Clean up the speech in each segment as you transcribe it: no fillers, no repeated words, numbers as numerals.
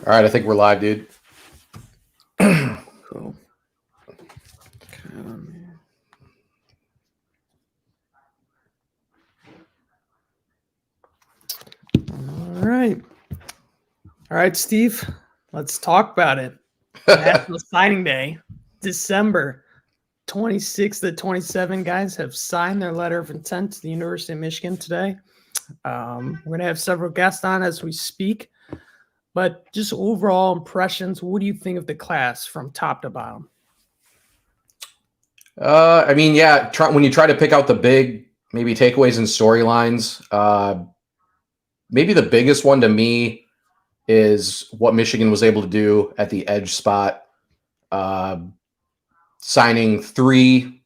All right, I think we're live, dude. Cool. All right. All right, Steve. Let's talk about it. National Signing Day, December 26th to 27. Guys have signed their letter of intent to the University of Michigan today. We're going to have several guests on as we speak. But just overall impressions, what do you think of the class from top to bottom? I mean, yeah, when you try to pick out the big maybe takeaways and storylines, maybe the biggest one to me is what Michigan was able to do at the edge spot, uh, signing 3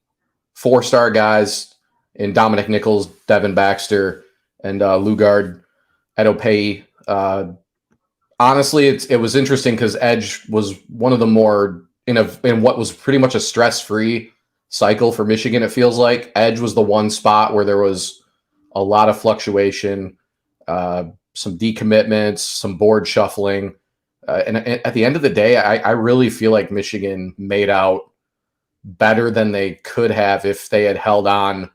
4-star guys in Dominic Nichols, Devin Baxter, and Lugard Edope. Honestly, it was interesting because Edge was one of the more in what was pretty much a stress-free cycle for Michigan. It feels like Edge was the one spot where there was a lot of fluctuation, some decommitments, some board shuffling, and at the end of the day, I really feel like Michigan made out better than they could have if they had held on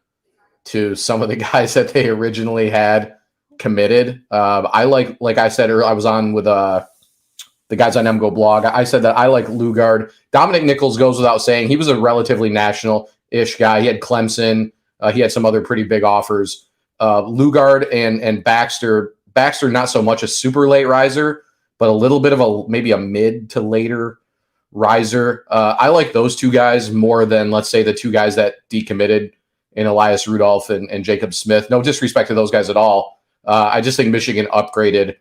to some of the guys that they originally had committed. I like I said earlier, I was on with the guys on MGO blog. I said that I like Lugard. Dominic Nichols goes without saying. He was a relatively national-ish guy. He had Clemson. He had some other pretty big offers. Lugard and Baxter. Baxter, not so much a super late riser, but a little bit of maybe a mid to later riser. I like those two guys more than, let's say, the 2 guys that decommitted in Elias Rudolph and Jacob Smith. No disrespect to those guys at all. I just think Michigan upgraded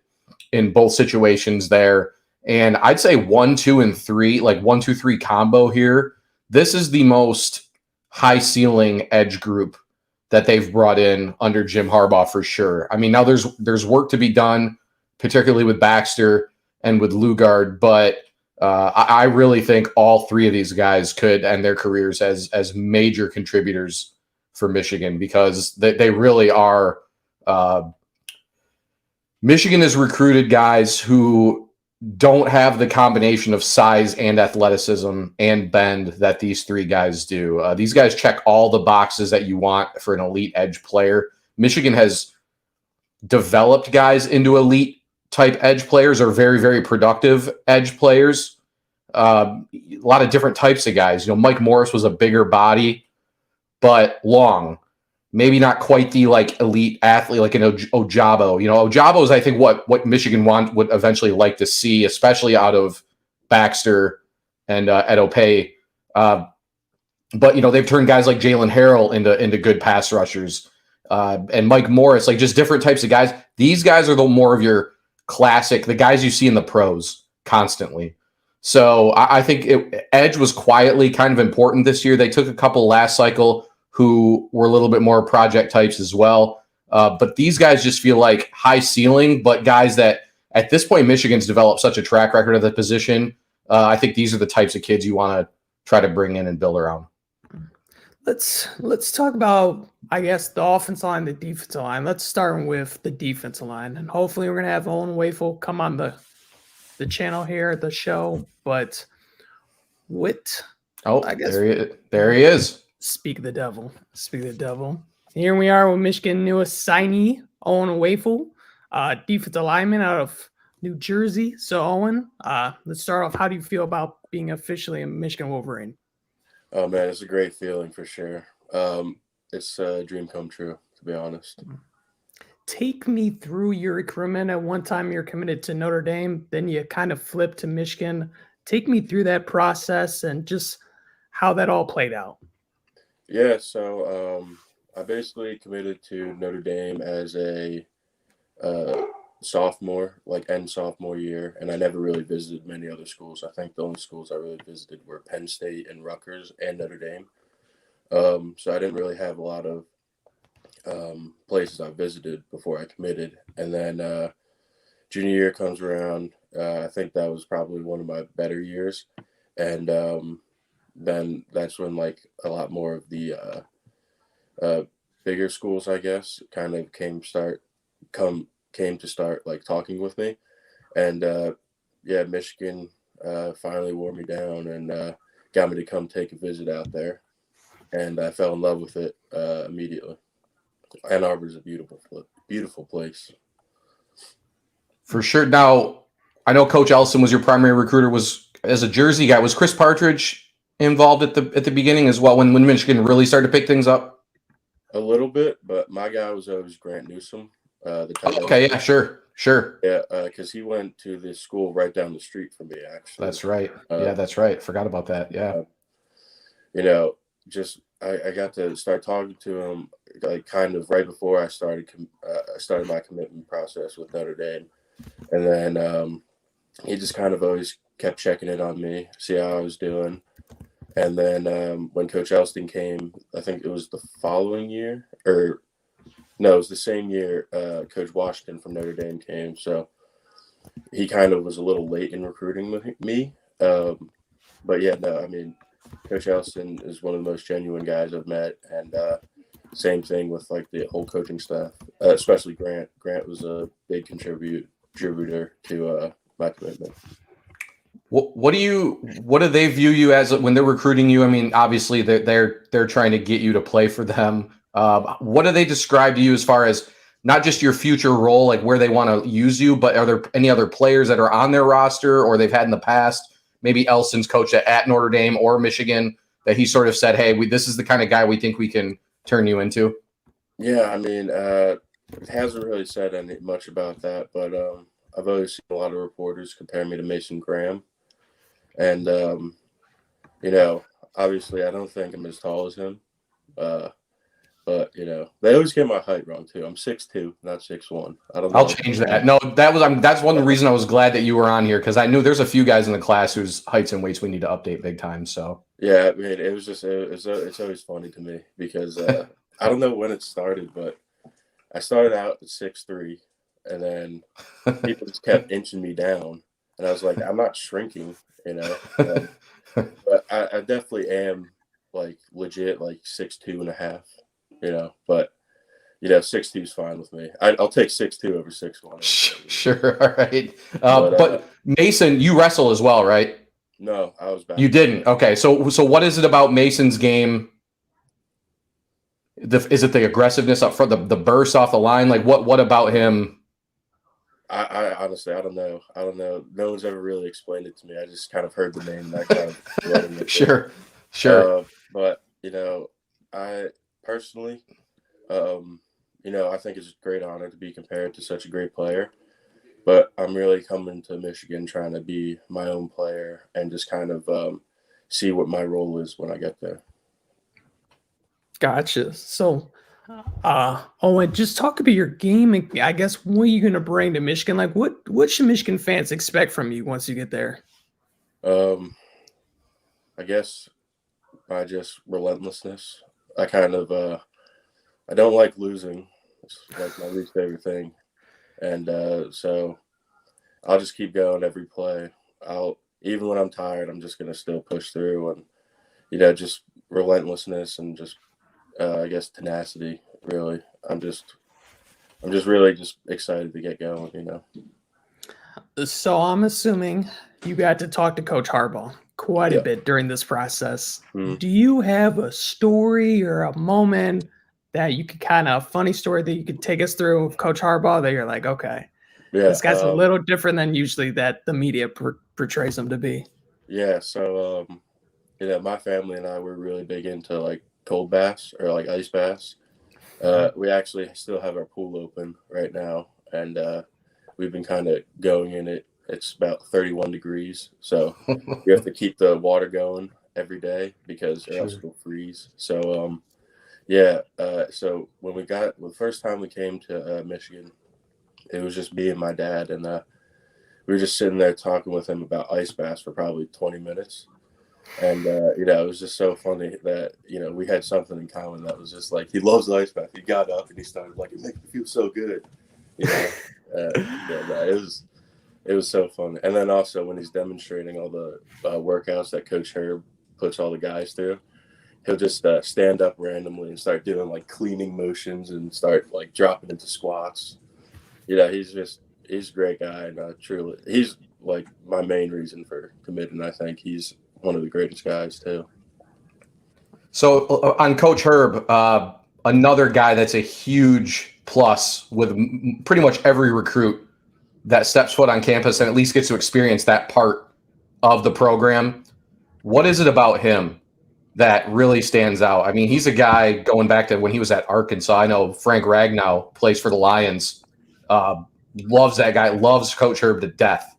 in both situations there. And I'd say 1, 2, and 3, like 1, 2, 3 combo here. This is the most high ceiling edge group that they've brought in under Jim Harbaugh for sure. I mean, now there's work to be done, particularly with Baxter and with Lugard, but I really think all 3 of these guys could end their careers as major contributors for Michigan because they really are. Michigan has recruited guys who don't have the combination of size and athleticism and bend that these 3 guys do. These guys check all the boxes that you want for an elite edge player. Michigan has developed guys into elite type edge players or very, very productive edge players. A lot of different types of guys. You know, Mike Morris was a bigger body, but long. Maybe not quite the like elite athlete like an Ojabo. You know, Ojabo is I think what Michigan would eventually like to see, especially out of Baxter and Edope. But you know they've turned guys like Jalen Harrell into good pass rushers, and Mike Morris, like just different types of guys. These guys are the more of your classic, the guys you see in the pros constantly. So I think edge was quietly kind of important this year. They took a couple last cycle who were a little bit more project types as well. But these guys just feel like high ceiling, but guys that at this point, Michigan's developed such a track record of the position. I think these are the types of kids you want to try to bring in and build around. Let's talk about, I guess, the offensive line, the defensive line. Let's start with the defensive line, and hopefully we're gonna have Owen Wafel come on the channel here, the show. But what? I guess there he is. Speak of the devil. Speak of the devil. Here we are with Michigan newest signee, Owen Wafel, defensive lineman out of New Jersey. So, Owen, let's start off. How do you feel about being officially a Michigan Wolverine? Oh, man, it's a great feeling for sure. It's a dream come true, to be honest. Take me through your recruitment. At one time, you're committed to Notre Dame. Then you kind of flipped to Michigan. Take me through that process and just how that all played out. Yeah, so I basically committed to Notre Dame as a sophomore, like end sophomore year, and I never really visited many other schools. I think the only schools I really visited were Penn State and Rutgers and Notre Dame. So I didn't really have a lot of places I visited before I committed. And then junior year comes around. I think that was probably one of my better years. And then that's when like a lot more of the bigger schools, I guess, kind of came to start like talking with me. And yeah, Michigan finally wore me down and got me to come take a visit out there, and I fell in love with it immediately. Ann Arbor is a beautiful place. For sure. Now, I know Coach Ellison was your primary recruiter. Was as a Jersey guy, was Chris Partridge involved at the beginning as well when Michigan really started to pick things up? A little bit, but my guy was always Grant Newsom, the tight end. Okay, yeah, sure. Yeah, because he went to the school right down the street from me, actually. That's right. Yeah, that's right. Forgot about that. Yeah. Just I got to start talking to him like kind of right before I started my commitment process with Notre Dame, and then he just kind of always kept checking in on me, see how I was doing. And then when Coach Elston came, I think it was the following year, or no, it was the same year Coach Washington from Notre Dame came. So he kind of was a little late in recruiting me. But yeah, no, I mean, Coach Elston is one of the most genuine guys I've met. And same thing with like the whole coaching staff, especially Grant. Grant was a big contributor to my commitment. What do they view you as when they're recruiting you? I mean, obviously they're trying to get you to play for them. What do they describe to you as far as not just your future role, like where they want to use you, but are there any other players that are on their roster or they've had in the past? Maybe Elson's coach at Notre Dame or Michigan that he sort of said, "Hey, this is the kind of guy we think we can turn you into." Yeah, I mean, it hasn't really said much about that, but I've always seen a lot of reporters compare me to Mason Graham. And, obviously I don't think I'm as tall as him. But, they always get my height wrong too. I'm 6'2", not 6'1". I don't know. I'll change that. No, that's one reason I was glad that you were on here because I knew there's a few guys in the class whose heights and weights we need to update big time. So yeah, I mean, it was just it's always funny to me because I don't know when it started, but I started out at 6'3", and then people just kept inching me down, and I was like, I'm not shrinking. But I definitely am like legit like 6'2.5", but 6'2" is fine with me. I'll take 6'2" over 6'1". Sure. All right. But Mason, you wrestle as well, right? No, I was back. You didn't. Okay. So what is it about Mason's game? Is it the aggressiveness up front, the burst off the line? Like what about him? I honestly, I don't know. No one's ever really explained it to me. I just kind of heard the name. And I kind of Sure. But I personally, I think it's a great honor to be compared to such a great player. But I'm really coming to Michigan trying to be my own player and just kind of see what my role is when I get there. Gotcha. So, Owen, just talk about your game. And I guess what are you going to bring to Michigan? Like, what should Michigan fans expect from you once you get there? I guess by just relentlessness. I kind of I don't like losing. It's like my least favorite thing, and so I'll just keep going every play. Even when I'm tired, I'm just gonna still push through, and just relentlessness and just I guess tenacity. Really, I'm just really just excited to get going. So I'm assuming you got to talk to Coach Harbaugh quite a bit during this process. Mm-hmm. Do you have a story or a moment that you could funny story that you could take us through with Coach Harbaugh that you're like, okay, this guy's a little different than usually that the media portrays him to be? Yeah. So, my family and I were really big into like cold baths or like ice baths. We actually still have our pool open right now, and we've been kind of going in it. It's about 31 degrees, so you have to keep the water going every day because or else it'll freeze. So, so when the first time we came to Michigan, it was just me and my dad, and we were just sitting there talking with him about ice baths for probably 20 minutes. And, it was just so funny that, we had something in common that was just like, he loves ice bath. He got up and he started like, it makes me feel so good. It was so fun. And then also when he's demonstrating all the workouts that Coach Herb puts all the guys through, he'll just stand up randomly and start doing like cleaning motions and start like dropping into squats. He's a great guy. And truly, he's like my main reason for committing. I think he's one of the greatest guys too. So on Coach Herb, another guy that's a huge plus with pretty much every recruit that steps foot on campus and at least gets to experience that part of the program. What is it about him that really stands out? I mean, he's a guy going back to when he was at Arkansas. I know Frank Ragnow plays for the Lions. Loves that guy, loves Coach Herb to death.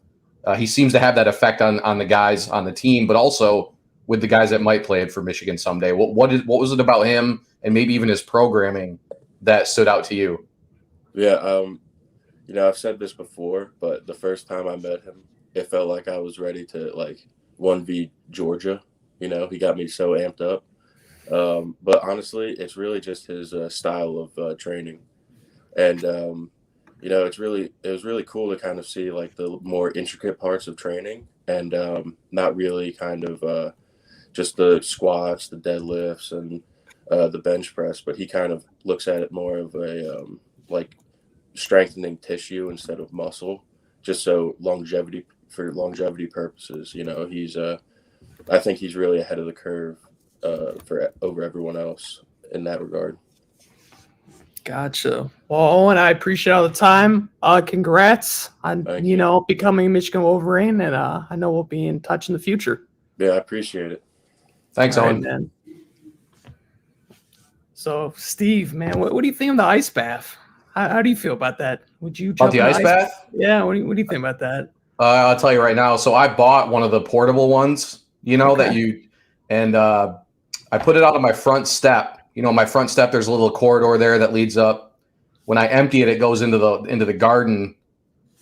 He seems to have that effect on the guys on the team, but also with the guys that might play it for Michigan someday. What was it about him and maybe even his programming that stood out to you? Yeah, I've said this before, but the first time I met him, it felt like I was ready to 1v Georgia. He got me so amped up. But honestly, it's really just his style of training. And, it was really cool to kind of see the more intricate parts of training and not really kind of just the squats, the deadlifts, and the bench press. But he kind of looks at it more of a strengthening tissue instead of muscle, just so longevity purposes. I think he's really ahead of the curve over everyone else in that regard. Gotcha. Well, Owen, I appreciate all the time. Congrats on becoming a Michigan Wolverine, and I know we'll be in touch in the future. Yeah, I appreciate it. Thanks, All Owen. right, man. So, Steve, man, what do you think of the ice bath? How do you feel about that? Would you jump About the in ice bath? Yeah. What do you think about that? I'll tell you right now. So I bought one of the portable ones, and I put it out on my front step. My front step, there's a little corridor there that leads up. When I empty it, it goes into the garden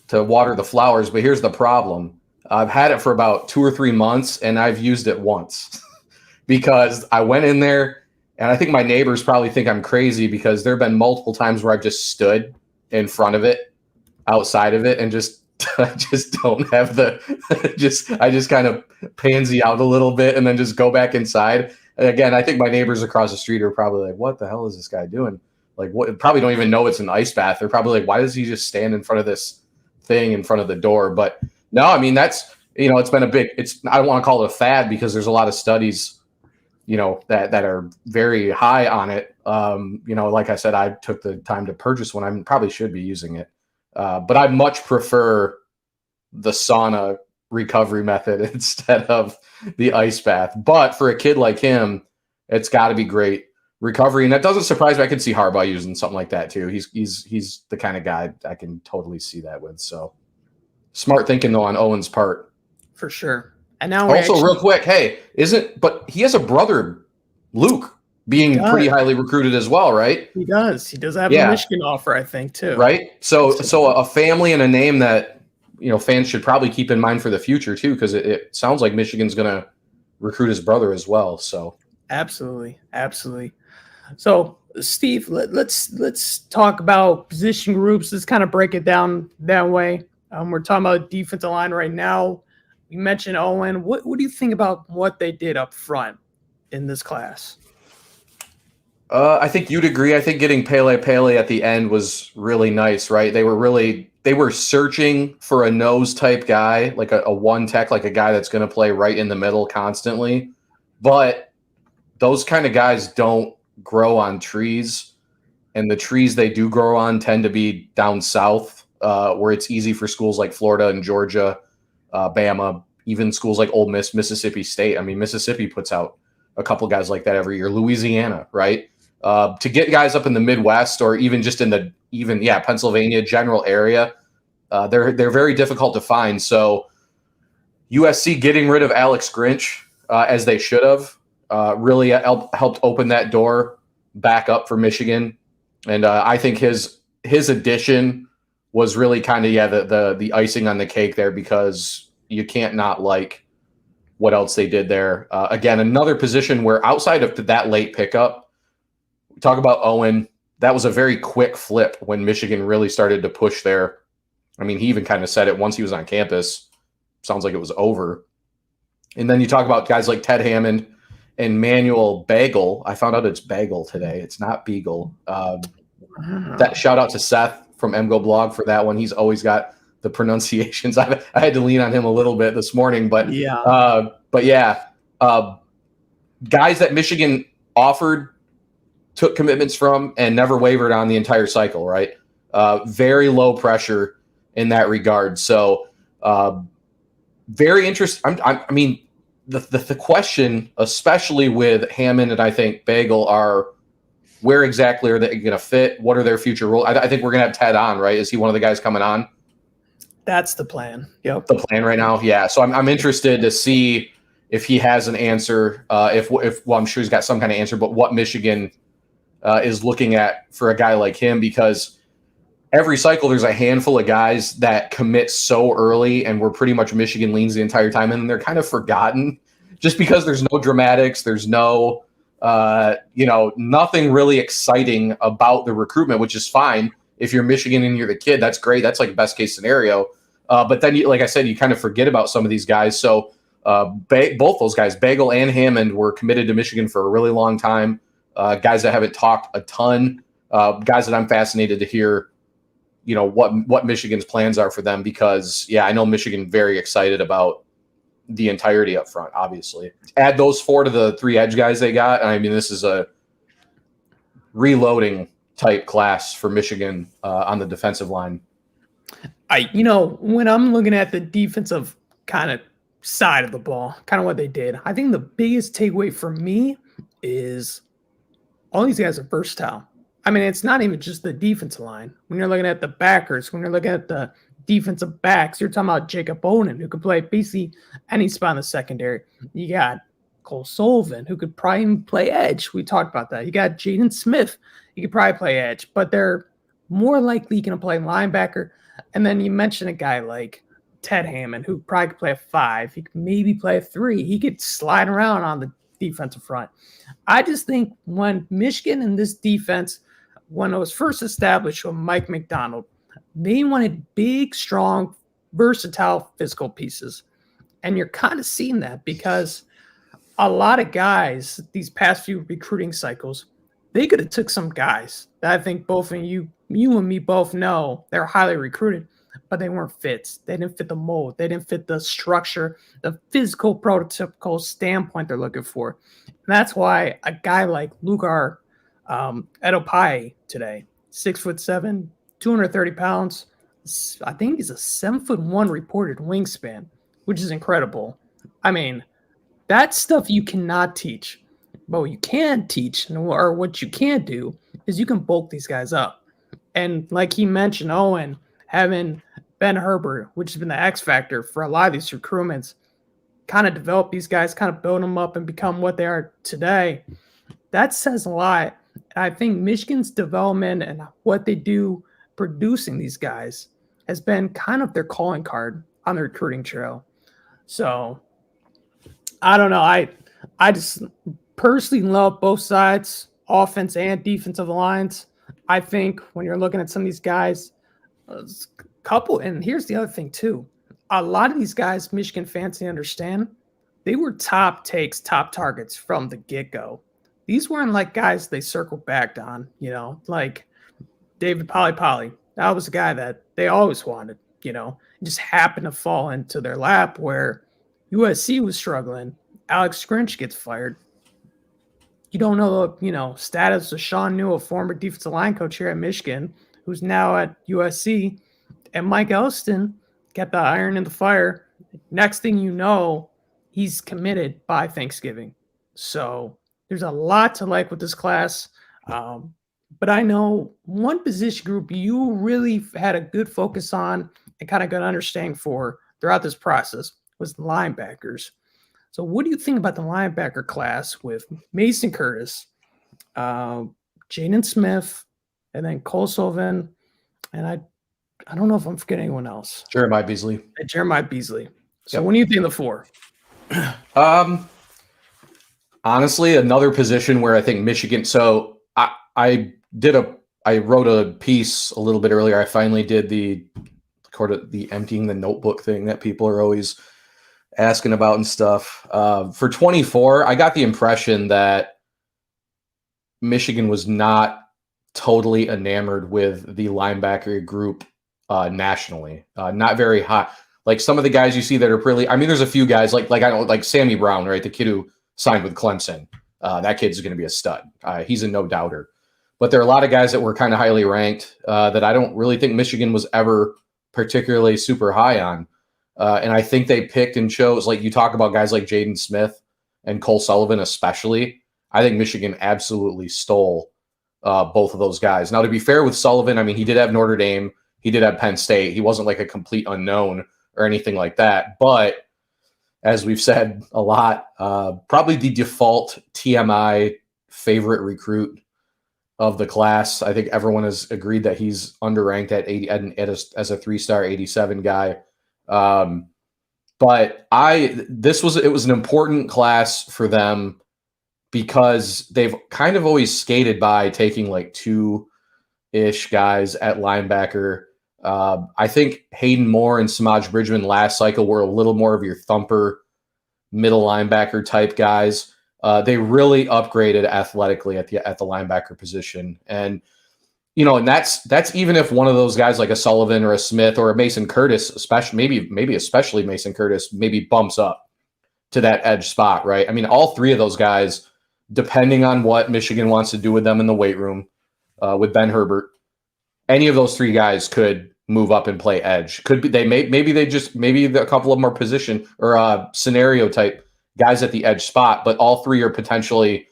to water the flowers. But here's the problem. I've had it for about 2 or 3 months, and I've used it once because I went in there, and I think my neighbors probably think I'm crazy because there have been multiple times where I've just stood in front of it, outside of it, and I just don't have I just kind of pansy out a little bit and then just go back inside. And again, I think my neighbors across the street are probably like, what the hell is this guy doing? What? Probably don't even know it's an ice bath. They're probably like, why does he just stand in front of this thing in front of the door? But no, I mean, that's, it's been I don't want to call it a fad because there's a lot of studies, that are very high on it. Like I said, I took the time to purchase one. I probably should be using it. But I much prefer the sauna recovery method instead of the ice bath. But for a kid like him, it's got to be great recovery. And that doesn't surprise me. I can see Harbaugh using something like that too. He's the kind of guy I can totally see that with. So smart thinking though on Owen's part. For sure. And now real quick, but he has a brother, Luke, being pretty highly recruited as well, right? He does. He does have a Michigan offer, I think, too. Right. So a family and a name that, fans should probably keep in mind for the future too, because it sounds like Michigan's going to recruit his brother as well. So absolutely. So Steve, let's talk about position groups. Let's kind of break it down that way. We're talking about defensive line right now. You mentioned Owen. What do you think about what they did up front in this class? I think you'd agree. I think getting Pele at the end was really nice, right? They were searching for a nose type guy, like a one tech, like a guy that's going to play right in the middle constantly. But those kind of guys don't grow on trees, and the trees they do grow on tend to be down south, where it's easy for schools like Florida and Georgia, Bama, even schools like Ole Miss, Mississippi State. I mean, Mississippi puts out a couple guys like that every year. Louisiana, right? To get guys up in the Midwest or even just in the Pennsylvania general area, they're very difficult to find. So USC getting rid of Alex Grinch, as they should have, really helped open that door back up for Michigan. And I think his addition was really kind of the icing on the cake there, because you can't not like what else they did there. Again, another position where outside of that late pickup, we talk about Owen. That was a very quick flip when Michigan really started to push there. I mean, he even kind of said it once he was on campus. Sounds like it was over. And then you talk about guys like Ted Hammond and Manuel Bagel. I found out it's Bagel today. It's not Beagle. That shout out to Seth from MGO Blog for that one. He's always got the pronunciations. I had to lean on him a little bit this morning, but Yeah. yeah, guys that Michigan offered, took commitments from, and never wavered on the entire cycle. Right, very low pressure in that regard. So very interesting. I mean, the question, especially with Hammond and I think Bagel, are where exactly are they going to fit? What are their future roles? I think we're going to have Ted on, right? Is he one of the guys coming on? That's the plan. Yep. The plan right now, yeah. So I'm interested to see if he has an answer. If well, I'm sure he's got some kind of answer, but what Michigan is looking at for a guy like him, because every cycle there's a handful of guys that commit so early, and we're pretty much Michigan leans the entire time, and they're kind of forgotten just because there's no dramatics, there's no nothing really exciting about the recruitment, which is fine. If you're Michigan and you're the kid, that's great. That's like best case scenario. But then, like I said, you kind of forget about some of these guys. So both those guys, Bagel and Hammond, were committed to Michigan for a really long time. Guys that haven't talked a ton. Guys that I'm fascinated to hear, what Michigan's plans are for them, because, yeah, I know Michigan very excited about the entirety up front, obviously. Add those 4 to the 3 edge guys they got. I mean, this is a reloading type class for Michigan on the defensive line. When I'm looking at the defensive kind of side of the ball, kind of what they did, I think the biggest takeaway for me is all these guys are versatile. I mean, it's not even just the defensive line. When you're looking at the backers, when you're looking at the defensive backs, you're talking about Jacob Oden, who could play basically any spot in the secondary. You got Cole Sullivan, who could probably even play edge. We talked about that. You got Jaden Smith. He could probably play edge, but they're more likely going to play linebacker. And then you mentioned a guy like Ted Hammond, who probably could play a 5. He could maybe play a 3. He could slide around on the defensive front. I just think when Michigan and this defense, when it was first established with Mike McDonald, they wanted big, strong, versatile physical pieces. And you're kind of seeing that because a lot of guys, these past few recruiting cycles, they could have took some guys that I think both of you and me both know they're highly recruited, but they weren't fits. They didn't fit the mold. They didn't fit the structure, the physical prototypical standpoint they're looking for. And that's why a guy like Lugar Edopai today, 6'7", 230 pounds. I think he's a 7'1" reported wingspan, which is incredible. I mean, that stuff you cannot teach. But what you can teach, or what you can do, is you can bulk these guys up. And like he mentioned, Owen, having Ben Herbert, which has been the X factor for a lot of these recruitments, kind of develop these guys, kind of build them up and become what they are today. That says a lot. I think Michigan's development and what they do producing these guys has been kind of their calling card on the recruiting trail. So I don't know. I just personally love both sides, offense and defensive lines. I think when you're looking at some of these guys, and here's the other thing too. A lot of these guys, Michigan fans, they understand, they were top takes, top targets from the get-go. These weren't like guys they circled back on, like David Poly. That was a guy that they always wanted, just happened to fall into their lap where USC was struggling. Alex Grinch gets fired. You don't know the, status of Sean Newell, former defensive line coach here at Michigan, who's now at USC, and Mike Elston kept the iron in the fire. Next thing you know, he's committed by Thanksgiving. So there's a lot to like with this class. But I know one position group you really had a good focus on and kind of good understanding for throughout this process was linebackers. So what do you think about the linebacker class with Mason Curtis, Jaden Smith, and then Cole Sullivan, and I don't know if I'm forgetting anyone else. Jeremiah Beasley. So What do you think of the 4? Honestly, another position where I think Michigan. So I wrote a piece a little bit earlier. I finally did the emptying the notebook thing that people are always asking about and stuff. For 24, I got the impression that Michigan was not totally enamored with the linebacker group nationally. Not very high. Like some of the guys you see that are pretty. I mean, there's a few guys like I don't like Sammy Brown, right? The kid who signed with Clemson. That kid's going to be a stud. He's a no doubter. But there are a lot of guys that were kind of highly ranked that I don't really think Michigan was ever particularly super high on. And I think they picked and chose, like you talk about guys like Jaden Smith and Cole Sullivan, especially. I think Michigan absolutely stole both of those guys. Now, to be fair with Sullivan, I mean, he did have Notre Dame. He did have Penn State. He wasn't like a complete unknown or anything like that. But as we've said a lot, probably the default TMI favorite recruit of the class. I think everyone has agreed that he's underranked at 80 as a 3-star 87 guy. But it was an important class for them because they've kind of always skated by taking like 2-ish guys at linebacker. I think Hayden Moore and Samaj Bridgman last cycle were a little more of your thumper middle linebacker type guys. They really upgraded athletically at the linebacker position. And, and that's even if one of those guys like a Sullivan or a Smith or a Mason Curtis, especially maybe especially Mason Curtis, maybe bumps up to that edge spot, right? I mean, all three of those guys, depending on what Michigan wants to do with them in the weight room, with Ben Herbert, any of those three guys could move up and play edge. Could be maybe a couple of them are position or scenario type guys at the edge spot, but all three are potentially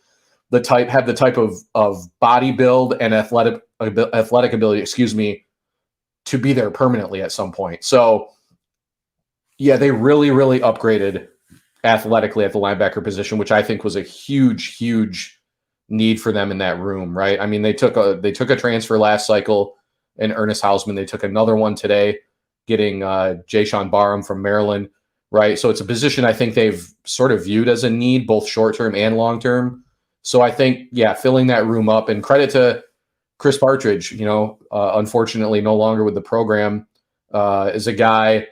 have the type of body build and athletic ability, to be there permanently at some point. So yeah, they really, really upgraded athletically at the linebacker position, which I think was a huge, huge need for them in that room, right? I mean, they took a transfer last cycle in Ernest Hausman. They took another one today, getting Jayshawn Barham from Maryland, right? So it's a position I think they've sort of viewed as a need, both short-term and long-term. So I think, yeah, filling that room up, and credit to Chris Partridge, unfortunately no longer with the program, is a guy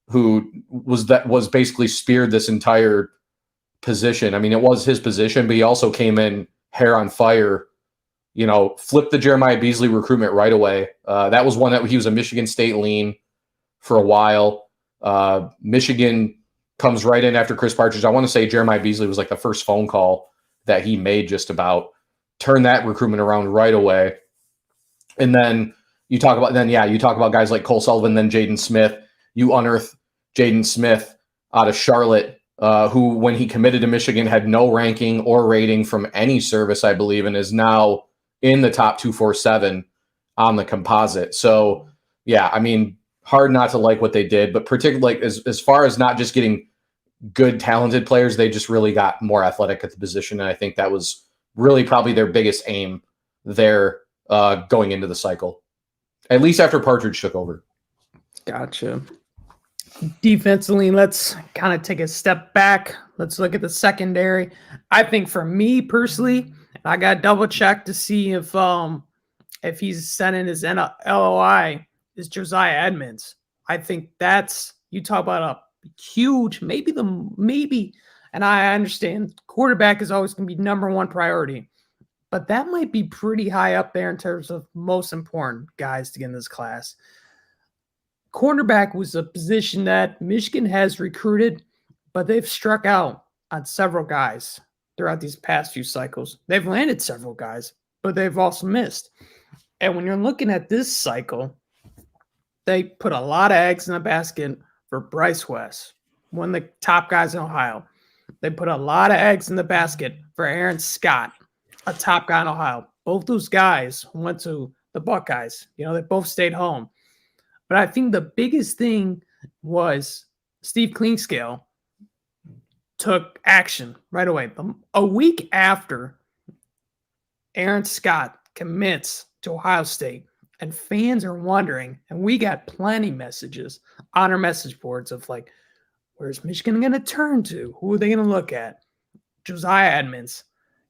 who was basically speared this entire position. I mean, it was his position, but he also came in hair on fire, flipped the Jeremiah Beasley recruitment right away. That was one that he was a Michigan State lean for a while. Michigan comes right in after Chris Partridge. I want to say Jeremiah Beasley was like the first phone call that he made, just about turn that recruitment around right away. And then you talk about guys like Cole Sullivan, then Jaden Smith. You unearth Jaden Smith out of Charlotte, who, when he committed to Michigan, had no ranking or rating from any service, I believe, and is now in the top 247 on the composite. So, yeah, I mean, hard not to like what they did, but particularly as far as not just getting good, talented players, they just really got more athletic at the position. And I think that was really probably their biggest aim there going into the cycle, at least after Partridge took over. Gotcha. Defensively, let's kind of take a step back. Let's look at the secondary. I think for me personally, I got to double check to see if he's sending his LOI, is Josiah Edmonds. I think you talk about a huge, and I understand quarterback is always going to be number one priority, but that might be pretty high up there in terms of most important guys to get in this class. Cornerback was a position that Michigan has recruited, but they've struck out on several guys throughout these past few cycles. They've landed several guys, but they've also missed. And when you're looking at this cycle, they put a lot of eggs in the basket for Bryce West, one of the top guys in Ohio. They put a lot of eggs in the basket for Aaron Scott, a top guy in Ohio. Both those guys went to the Buckeyes. They both stayed home. But I think the biggest thing was Steve Klingscale took action right away. A week after Aaron Scott commits to Ohio State, and fans are wondering, and we got plenty messages on our message boards of like, where's Michigan going to turn to? Who are they going to look at? Josiah Edmonds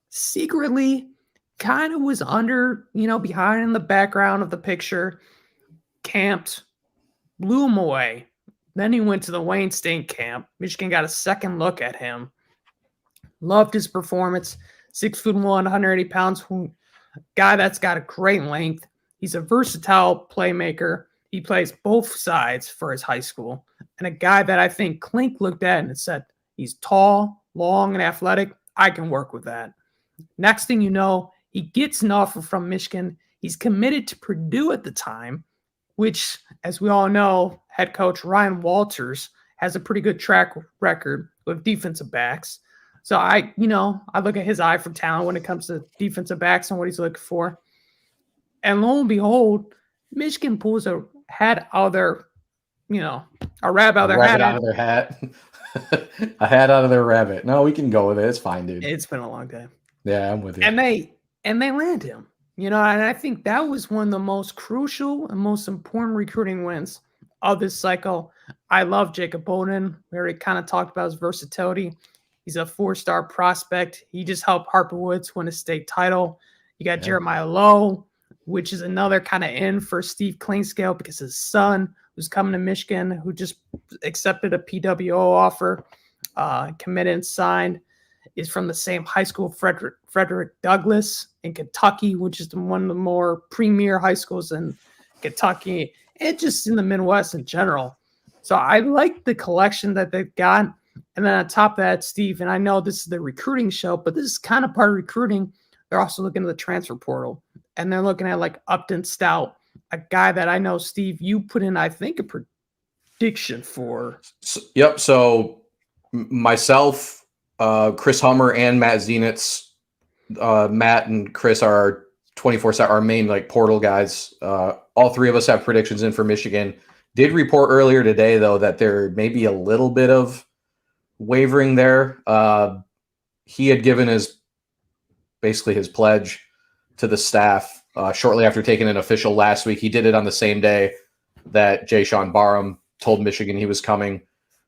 secretly kind of was behind in the background of the picture, camped, blew him away. Then he went to the Wayne State camp. Michigan got a second look at him. Loved his performance. 6'1", 180 pounds. Guy that's got a great length. He's a versatile playmaker. He plays both sides for his high school, and a guy that I think Klink looked at and said, he's tall, long, and athletic. I can work with that. Next thing you know, he gets an offer from Michigan. He's committed to Purdue at the time, which, as we all know, head coach Ryan Walters has a pretty good track record with defensive backs. So I look at his eye for talent when it comes to defensive backs and what he's looking for. And lo and behold, Michigan pulls a hat out of their, a rabbit out of their hat. Out of their hat. A hat out of their rabbit. No, we can go with it. It's fine, dude. It's been a long day. Yeah, I'm with you. And they land him. And I think that was one of the most crucial and most important recruiting wins of this cycle. I love Jacob Bowden. We already kind of talked about his versatility. He's a 4-star prospect. He just helped Harper Woods win a state title. You got Jeremiah Lowe, which is another kind of in for Steve Klingscale because his son, who's coming to Michigan, who just accepted a PWO offer, committed and signed, is from the same high school, Frederick Douglass in Kentucky, which is one of the more premier high schools in Kentucky and just in the Midwest in general. So I like the collection that they've got. And then on top of that, Steve, and I know this is the recruiting show, but this is kind of part of recruiting. They're also looking at the transfer portal, and they're looking at like Upton Stout, a guy that I know, Steve, you put in, I think, a prediction for. Yep. So myself, Chris Hummer, and Matt Zenitz. Matt and Chris are 24/7, our main like portal guys. All three of us have predictions in for Michigan. Did report earlier today, though, that there may be a little bit of wavering there. He had given his pledge to the staff shortly after taking an official last week. He did it on the same day that Jayshon Barham told Michigan he was coming.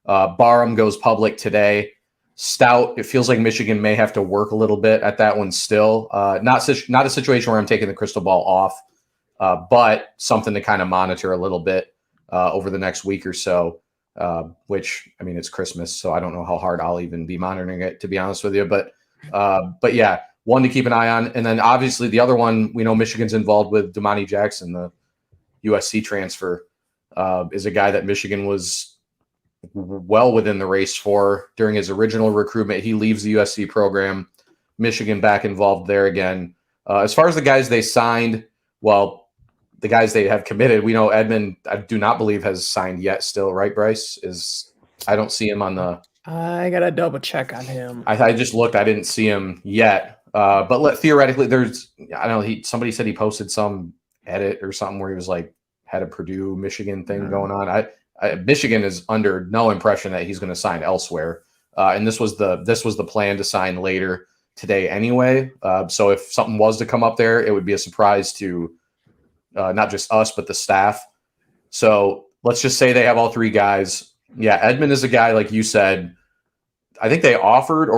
Barham goes public today. Stout, it feels like Michigan may have to work a little bit at that one still. Not a situation where I'm taking the crystal ball off, but something to kind of monitor a little bit over the next week or so, which, I mean, it's Christmas, so I don't know how hard I'll even be monitoring it, to be honest with you. But yeah, one to keep an eye on. And then obviously the other one, we know Michigan's involved with Damani Jackson, the USC transfer, is a guy that Michigan was well within the race for during his original recruitment. He leaves the USC program, Michigan back involved there again. As far as the guys they signed, well, the guys they have committed, we know Edmond, I do not believe has signed yet still, right, Bryce? I don't see him on the... I got to double check on him. I just looked. I didn't see him yet. But theoretically, I don't know, somebody said he posted some edit or something where he was like, had a Purdue, Michigan thing going on. Michigan is under no impression that he's going to sign elsewhere. And this was the plan to sign later today anyway. So if something was to come up there, it would be a surprise to not just us, but the staff. So let's just say they have all three guys. Yeah, Edmond is a guy, like you said, I think they offered,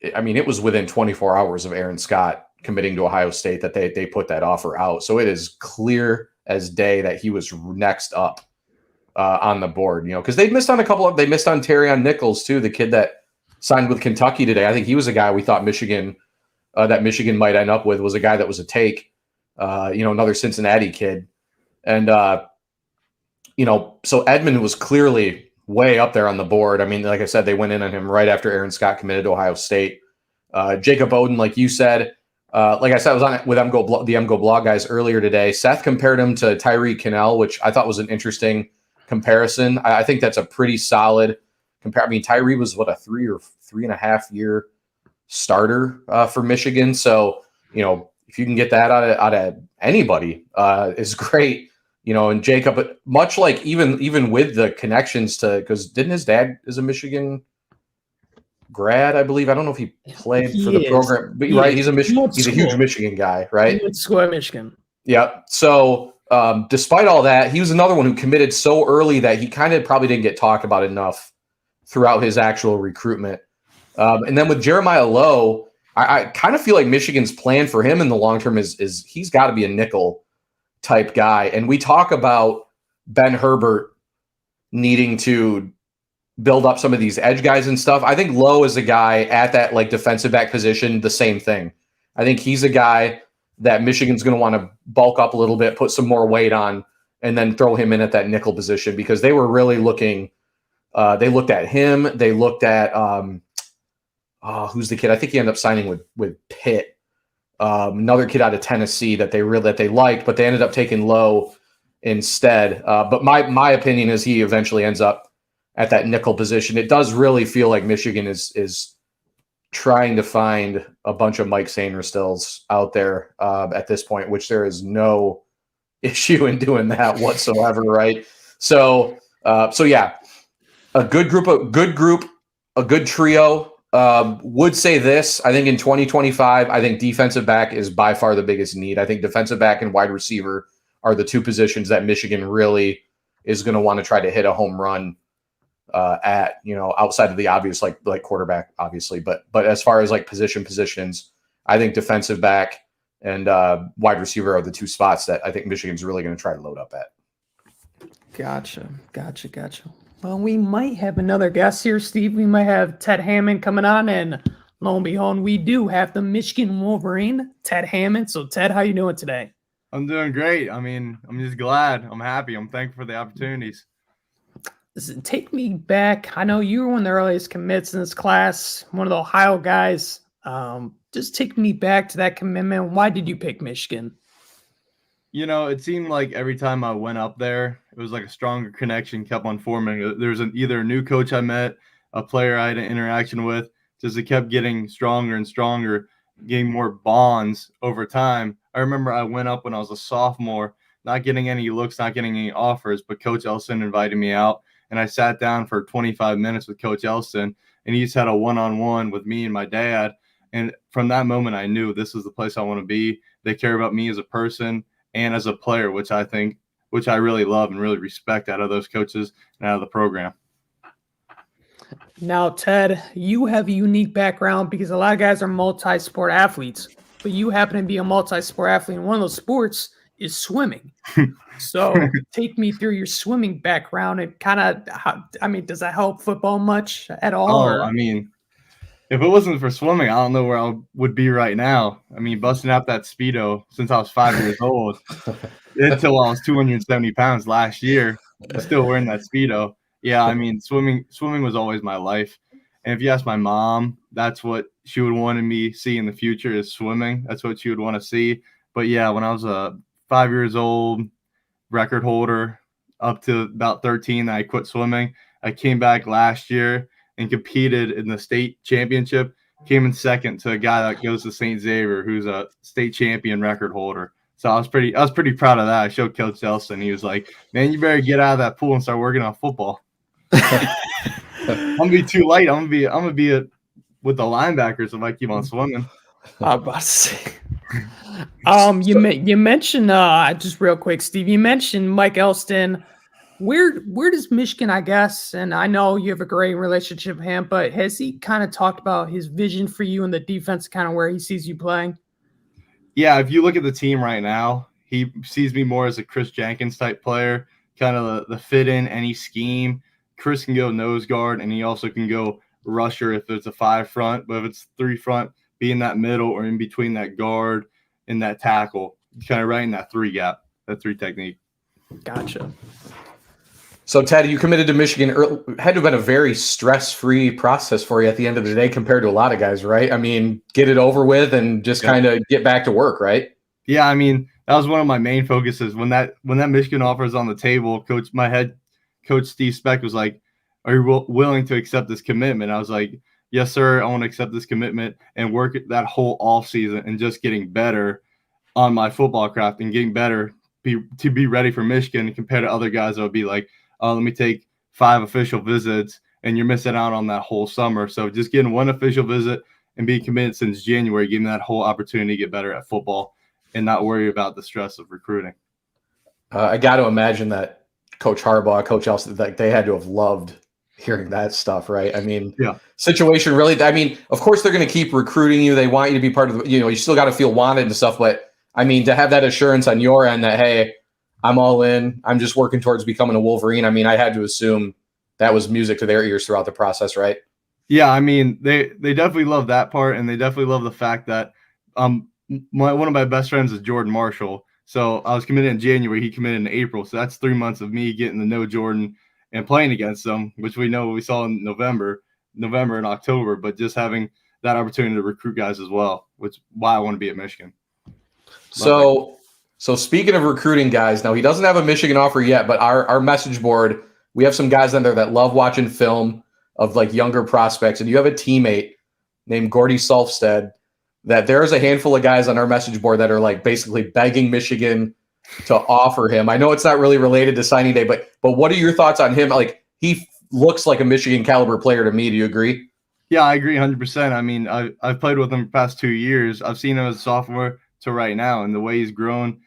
it was within 24 hours of Aaron Scott committing to Ohio State that they put that offer out. So it is clear as day that he was next up on the board, because they missed on they missed on Terrion Nichols too, the kid that signed with Kentucky today. I think he was a guy we thought Michigan might end up with, was a guy that was a take, another Cincinnati kid. And, so Edmond was clearly way up there on the board. I mean, like I said, they went in on him right after Aaron Scott committed to Ohio State. Jacob Bowden, like you said, like I said, I was on it with the MGO blog guys earlier today. Seth compared him to Tyree Kinnell, which I thought was an interesting comparison. I think that's a pretty solid compare. I mean, Tyree was a 3 or 3.5 year starter for Michigan. So, if you can get that out of anybody, is great. And Jacob, much like even with the connections because didn't his dad is a Michigan grad, I believe. I don't know if he played for the program, but right, he's a huge Michigan guy, right? He went to school at Michigan. Yeah. So despite all that, he was another one who committed so early that he kind of probably didn't get talked about enough throughout his actual recruitment. And then with Jeremiah Lowe, I kind of feel like Michigan's plan for him in the long term is he's got to be a nickel type guy. And we talk about Ben Herbert needing to build up some of these edge guys and stuff. I think Lowe is a guy at that like defensive back position, the same thing. I think he's a guy that Michigan's going to want to bulk up a little bit, put some more weight on, and then throw him in at that nickel position, because they were really looking. They looked at him. They looked at who's the kid? I think he ended up signing with Pitt. Another kid out of Tennessee that they liked, but they ended up taking Lowe instead. But my opinion is he eventually ends up at that nickel position. It does really feel like Michigan is trying to find a bunch of Mike Sainristills out there at this point, which there is no issue in doing that whatsoever, right? So yeah, a good group, a good trio. Would say this, I think in 2025, I think defensive back is by far the biggest need. I think defensive back and wide receiver are the two positions that Michigan really is going to want to try to hit a home run at, outside of the obvious, like quarterback, obviously. But as far as like positions, I think defensive back and wide receiver are the two spots that I think Michigan's really going to try to load up at. Gotcha. Well, we might have another guest here, Steve. We might have Ted Hammond coming on, and lo and behold, we do have the Michigan Wolverine, Ted Hammond. So, Ted, how you doing today? I'm doing great. I mean, I'm just glad. I'm happy. I'm thankful for the opportunities. Listen, take me back. I know you were one of the earliest commits in this class, one of the Ohio guys. Just take me back to that commitment. Why did you pick Michigan? It seemed like every time I went up there, it was like a stronger connection kept on forming. There was either a new coach I met, a player I had an interaction with, just it kept getting stronger and stronger, getting more bonds over time. I remember I went up when I was a sophomore, not getting any looks, not getting any offers, but Coach Elston invited me out, and I sat down for 25 minutes with Coach Elston, and he just had a one-on-one with me and my dad. And from that moment, I knew this is the place I want to be. They care about me as a person and as a player, which I really love and really respect out of those coaches and out of the program. Now, Ted, you have a unique background because a lot of guys are multi-sport athletes, but you happen to be a multi-sport athlete, and one of those sports is swimming. So take me through your swimming background and kind of, does that help football much at all? I mean, if it wasn't for swimming, I don't know where I would be right now. I mean, busting out that Speedo since I was 5 years old until I was 270 pounds last year, I'm still wearing that Speedo. Yeah, I mean, swimming was always my life. And if you ask my mom, that's what she would want me see in the future is swimming. That's what she would want to see. But yeah, when I was 5 years old, record holder up to about 13, I quit swimming. I came back last year and competed in the state championship, came in second to a guy that goes to St. Xavier, who's a state champion record holder. So I was pretty proud of that. I showed Coach Elston. He was like, "Man, you better get out of that pool and start working on football." I'm gonna be too light. I'm gonna be with the linebackers if I keep on swimming. I was about to say. You mentioned just real quick, Steve. You mentioned Mike Elston. Where does Michigan, I guess, and I know you have a great relationship with him, but has he kind of talked about his vision for you in the defense, kind of where he sees you playing? Yeah, if you look at the team right now, he sees me more as a Chris Jenkins type player, kind of the fit in any scheme. Chris can go nose guard, and he also can go rusher if it's a 5 front, but if it's 3 front, be in that middle or in between that guard and that tackle, kind of right in that 3 gap, that 3 technique. Gotcha. So, Ted, you committed to Michigan. Had to have been a very stress-free process for you at the end of the day compared to a lot of guys, right? I mean, get it over with and just kind of get back to work, right? Yeah, I mean, that was one of my main focuses. When that Michigan offer was on the table, my head coach Steve Speck was like, "Are you willing to accept this commitment?" I was like, "Yes, sir. I want to accept this commitment and work that whole off season and just getting better on my football craft and getting better to be ready for Michigan compared to other guys that would be like, oh, let me take 5 official visits, and you're missing out on that whole summer." So just getting 1 official visit and being committed since January, giving that whole opportunity to get better at football and not worry about the stress of recruiting. I got to imagine that Coach Harbaugh, Coach Elston, like they had to have loved hearing that stuff, right? I mean, yeah. Situation really, I mean, of course they're going to keep recruiting you. They want you to be part of the, you still got to feel wanted and stuff. But I mean, to have that assurance on your end that, hey, I'm all in, I'm just working towards becoming a Wolverine. I mean, I had to assume that was music to their ears throughout the process, right? Yeah, I mean, they definitely love that part, and they definitely love the fact that one of my best friends is Jordan Marshall. So I was committed in January. He committed in April. So that's 3 months of me getting to know Jordan and playing against him, which we saw in November and October. But just having that opportunity to recruit guys as well, which is why I want to be at Michigan. So speaking of recruiting guys, now he doesn't have a Michigan offer yet, but our message board, we have some guys on there that love watching film of like younger prospects, and you have a teammate named Gordy Solfstead that there's a handful of guys on our message board that are like basically begging Michigan to offer him. I know it's not really related to signing day, but what are your thoughts on him? Like, he looks like a Michigan caliber player to me. Do you agree? Yeah, I agree 100%. I mean, I've played with him the past 2 years. I've seen him as a sophomore to right now, and the way he's grown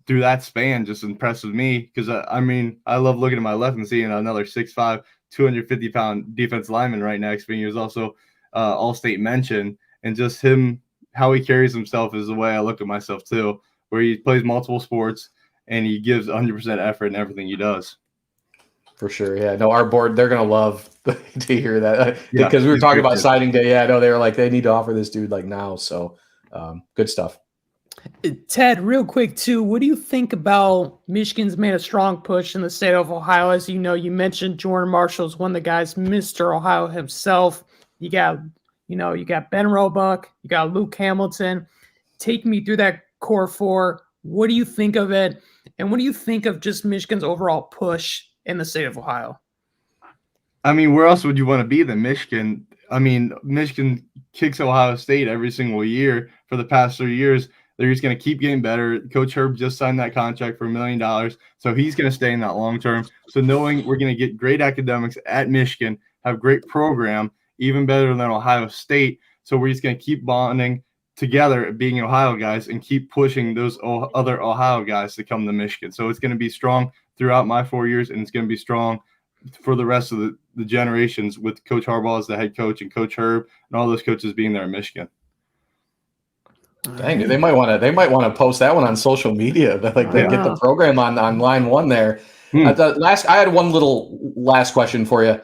through that span just impresses me, because I love looking at my left and seeing another 6'5", 250-pound defensive lineman right next to me. He was also all-state mention, and just him, how he carries himself is the way I look at myself too, where he plays multiple sports and he gives 100% effort in everything he does. For sure. Yeah. No, our board, they're going to love to hear that, Yeah, because we were he's talking great about too. signing day. Yeah, I know they were like, they need to offer this dude like now. So good stuff. Ted, real quick too, what do you think about Michigan's made a strong push in the state of Ohio? As you know, you mentioned Jordan Marshall's one of the guys, Mr. Ohio himself. You got Ben Roebuck, you got Luke Hamilton. Take me through that core four. What do you think of it? And what do you think of just Michigan's overall push in the state of Ohio? I mean, where else would you want to be than Michigan? I mean, Michigan kicks Ohio State every single year for the past 3 years. They're just going to keep getting better. Coach Herb just signed that contract for $1 million, so he's going to stay in that long term. So knowing we're going to get great academics at Michigan, have great program, even better than Ohio State, so we're just going to keep bonding together, being Ohio guys, and keep pushing those other Ohio guys to come to Michigan. So it's going to be strong throughout my 4 years, and it's going to be strong for the rest of the generations, with Coach Harbaugh as the head coach and Coach Herb and all those coaches being there at Michigan. Dang, they might want to post that one on social media. That like they get the program on line one there. I had one little last question for you.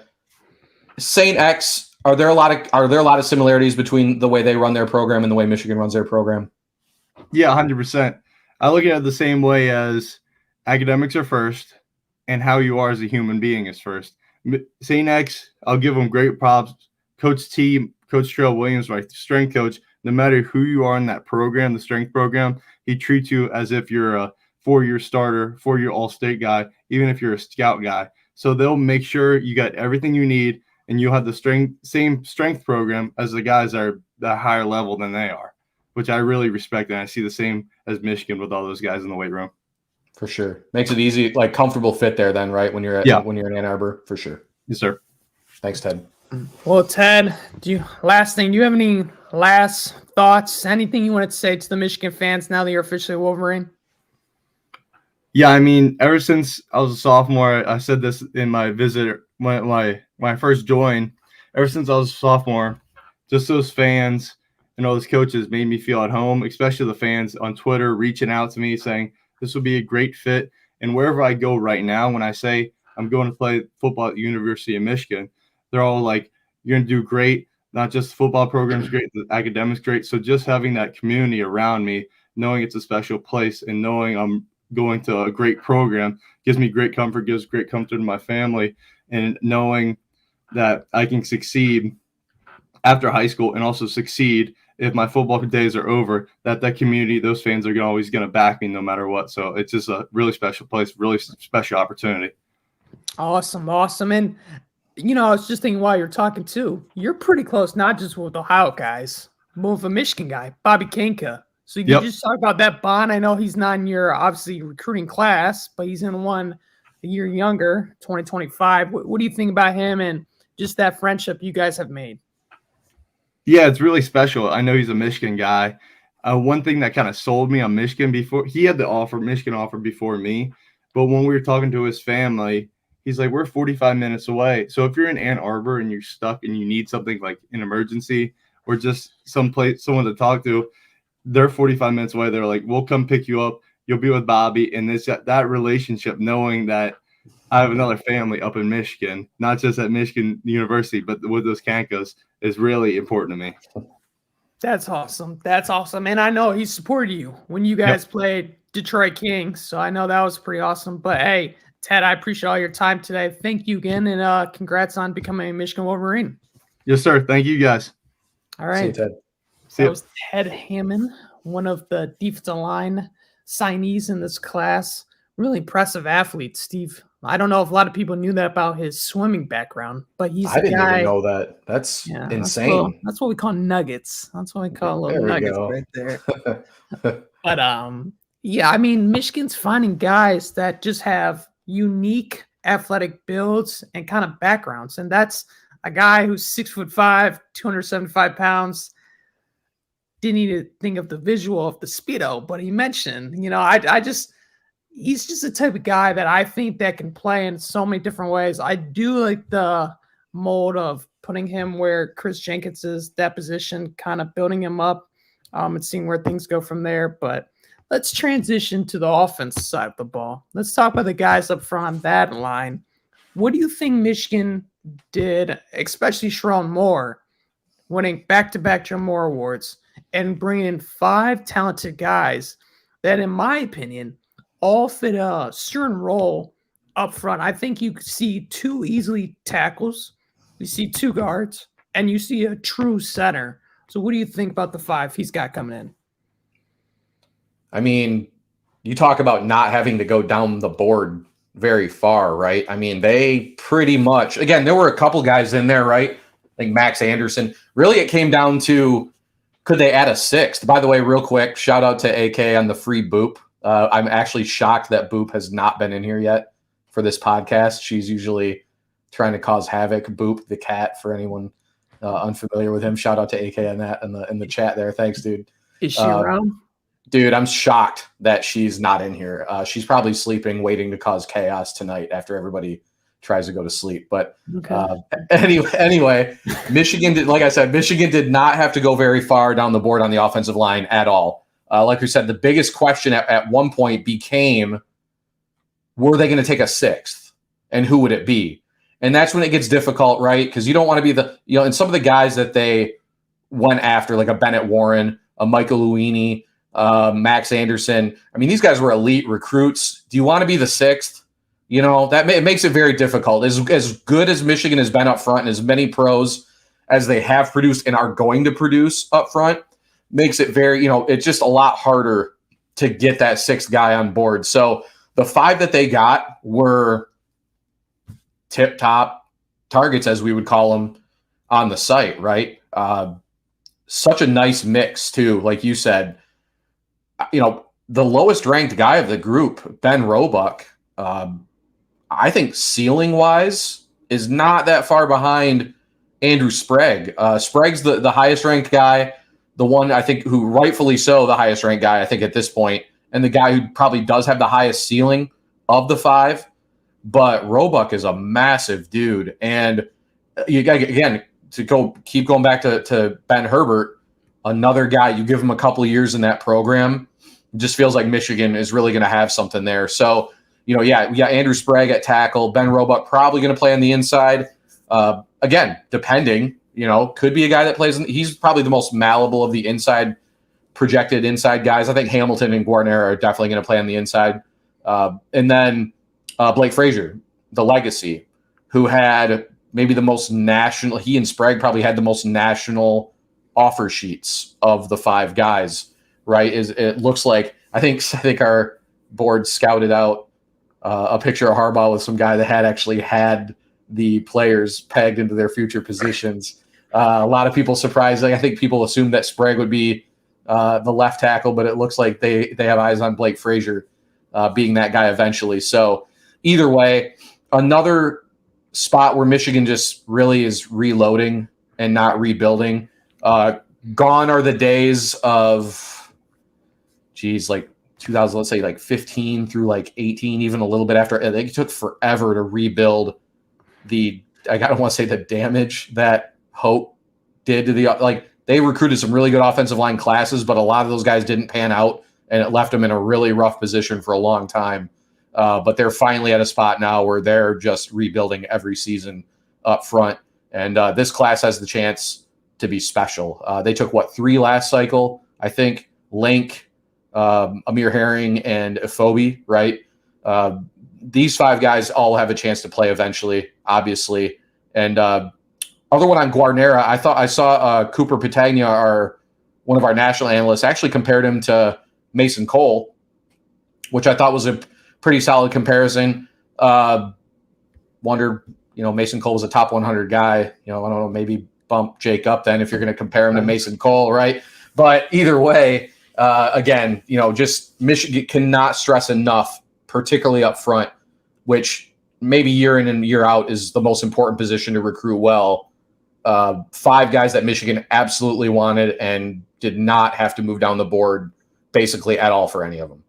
St. X, are there a lot of similarities between the way they run their program and the way Michigan runs their program? Yeah, 100%. I look at it the same way as academics are first, and how you are as a human being is first. St. X, I'll give them great props. Coach T, Coach Terrell Williams, my strength coach, no matter who you are in that program, the strength program, he treats you as if you're a 4-year starter, 4-year all-state guy, even if you're a scout guy. So they'll make sure you got everything you need, and you'll have the same strength program as the guys that are at a higher level than they are, which I really respect. And I see the same as Michigan with all those guys in the weight room. For sure. Makes it easy, like comfortable fit there then, right? When you're in Ann Arbor, for sure. Yes, sir. Thanks, Ted. Well, Ted, do you have any last thoughts? Anything you wanted to say to the Michigan fans now that you're officially Wolverine? Yeah, I mean, ever since I was a sophomore, I said this in my visit when I first joined. Ever since I was a sophomore, just those fans and all those coaches made me feel at home, especially the fans on Twitter reaching out to me saying this would be a great fit. And wherever I go right now, when I say I'm going to play football at the University of Michigan, they're all like, you're going to do great. Not just the football program's great, the academics great. So just having that community around me, knowing it's a special place, and knowing I'm going to a great program gives me great comfort, gives great comfort to my family, and knowing that I can succeed after high school and also succeed if my football days are over, that community, those fans are always going to back me no matter what. So it's just a really special place, really special opportunity. Awesome. And, I was just thinking while you're talking too, you're pretty close, not just with Ohio guys, but with a Michigan guy, Bobby Kanka. So you just talk about that bond. I know he's not in your, obviously, recruiting class, but he's in one a year younger, 2025. What do you think about him and just that friendship you guys have made? Yeah, it's really special. I know he's a Michigan guy. One thing that kind of sold me on Michigan before, he had the Michigan offer before me, but when we were talking to his family, he's like, we're 45 minutes away. So if you're in Ann Arbor and you're stuck and you need something like an emergency or just someone to talk to, they're 45 minutes away. They're like, we'll come pick you up. You'll be with Bobby. And that relationship, knowing that I have another family up in Michigan, not just at Michigan University, but with those Kankas, is really important to me. That's awesome. And I know he supported you when you guys played Detroit Kings. So I know that was pretty awesome. But hey, Ted, I appreciate all your time today. Thank you again, and congrats on becoming a Michigan Wolverine. Yes, sir. Thank you, guys. All See you, right. Ted. See That ya. was Ted Hammond, one of the defensive line signees in this class. Really impressive athlete, Steve. I don't know if a lot of people knew that about his swimming background, but he's I a didn't guy. even know that. That's Yeah, insane. that's what we call nuggets. That's what we call little There we nuggets go. right there. But yeah, I mean, Michigan's finding guys that just have unique athletic builds and kind of backgrounds, and that's a guy who's 6'5", 275 pounds. Didn't even think of the visual of the Speedo, but he mentioned, he's just the type of guy that I think that can play in so many different ways. I do like the mold of putting him where Chris Jenkins is, that position, kind of building him up and seeing where things go from there. But let's transition to the offense side of the ball. Let's talk about the guys up front on that line. What do you think Michigan did, especially Sherrone Moore, winning back-to-back Joe Moore Awards and bringing in 5 talented guys that, in my opinion, all fit a certain role up front? I think you see 2 easily tackles, you see 2 guards, and you see a true center. So what do you think about the 5 he's got coming in? I mean, you talk about not having to go down the board very far, right? I mean, they pretty much, again, there were a couple guys in there, right? Like Max Anderson. Really, it came down to, could they add a 6th? By the way, real quick, shout out to AK on the free Boop. I'm actually shocked that Boop has not been in here yet for this podcast. She's usually trying to cause havoc. Boop, the cat, for anyone unfamiliar with him. Shout out to AK on that in the chat there. Thanks, dude. Is she around? Dude, I'm shocked that she's not in here. She's probably sleeping, waiting to cause chaos tonight after everybody tries to go to sleep. But Okay. anyway, Michigan did, like I said, Michigan did not have to go very far down the board on the offensive line at all. Like we said, the biggest question at one point became, were they going to take a 6th? And who would it be? And that's when it gets difficult, right? Because you don't want to be and some of the guys that they went after, like a Bennett Warren, a Michael Luini, Max Anderson. I mean, these guys were elite recruits. Do you want to be the 6th? It makes it very difficult. As good as Michigan has been up front and as many pros as they have produced and are going to produce up front, makes it very, it's just a lot harder to get that 6th guy on board. So the 5 that they got were tip-top targets, as we would call them on the site, right? Such a nice mix, too, like you said. The lowest ranked guy of the group, Ben Roebuck, I think ceiling-wise is not that far behind Andrew Sprague. Sprague's the highest-ranked guy, the one, I think, who rightfully so, the highest-ranked guy, I think, at this point, and the guy who probably does have the highest ceiling of the 5. But Roebuck is a massive dude. And you got, again, keep going back to Ben Herbert, another guy, you give him a couple of years in that program, it just feels like Michigan is really going to have something there. So, we got Andrew Sprague at tackle, Ben Roebuck probably going to play on the inside. Again, depending, could be a guy that plays. He's probably the most malleable of the projected inside guys. I think Hamilton and Guarnera are definitely going to play on the inside. And then Blake Frazier, the legacy, who had maybe the most national, he and Sprague probably had the most national offer sheets of the 5 guys, right? It looks like, I think our board scouted out a picture of Harbaugh with some guy that actually had the players pegged into their future positions. A lot of people surprised. I think people assumed that Sprague would be the left tackle, but it looks like they have eyes on Blake Frazier being that guy eventually. So either way, another spot where Michigan just really is reloading and not rebuilding. Gone are the days of, like 2000, let's say like 15 through like 18, even a little bit after. I think it took forever to rebuild I don't want to say the damage that Hope did to they recruited some really good offensive line classes, but a lot of those guys didn't pan out, and it left them in a really rough position for a long time. But they're finally at a spot now where they're just rebuilding every season up front. And this class has the chance to be special. They took 3 last cycle? I think Link, Amir Herring, and Ifobi, right? These 5 guys all have a chance to play eventually, obviously. And other one on Guarnera, I saw Cooper Patagna, one of our national analysts, actually compared him to Mason Cole, which I thought was a pretty solid comparison. Wondered, Mason Cole was a top 100 guy. I don't know, maybe bump Jake up then if you're going to compare him to Mason Cole, right? But either way, again, just Michigan cannot stress enough, particularly up front, which maybe year in and year out is the most important position to recruit well. 5 guys that Michigan absolutely wanted and did not have to move down the board basically at all for any of them.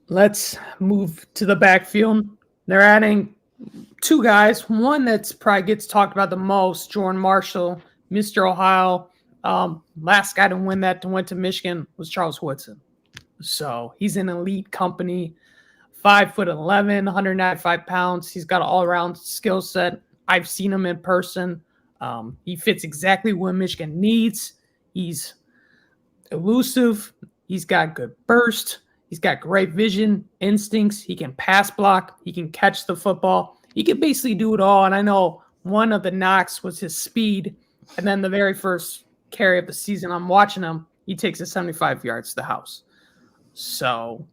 Let's move to the backfield. They're adding 2 guys. One that's probably gets talked about the most, Jordan Marshall, Mr. Ohio. Last guy to went to Michigan was Charles Woodson. So he's an elite company, 5'11", 195 pounds. He's got an all-around skill set. I've seen him in person. He fits exactly what Michigan needs. He's elusive. He's got good burst. He's got great vision, instincts. He can pass block. He can catch the football. He can basically do it all. And I know one of the knocks was his speed. And then the very first carry of the season, I'm watching him. He takes it 75 yards to the house. So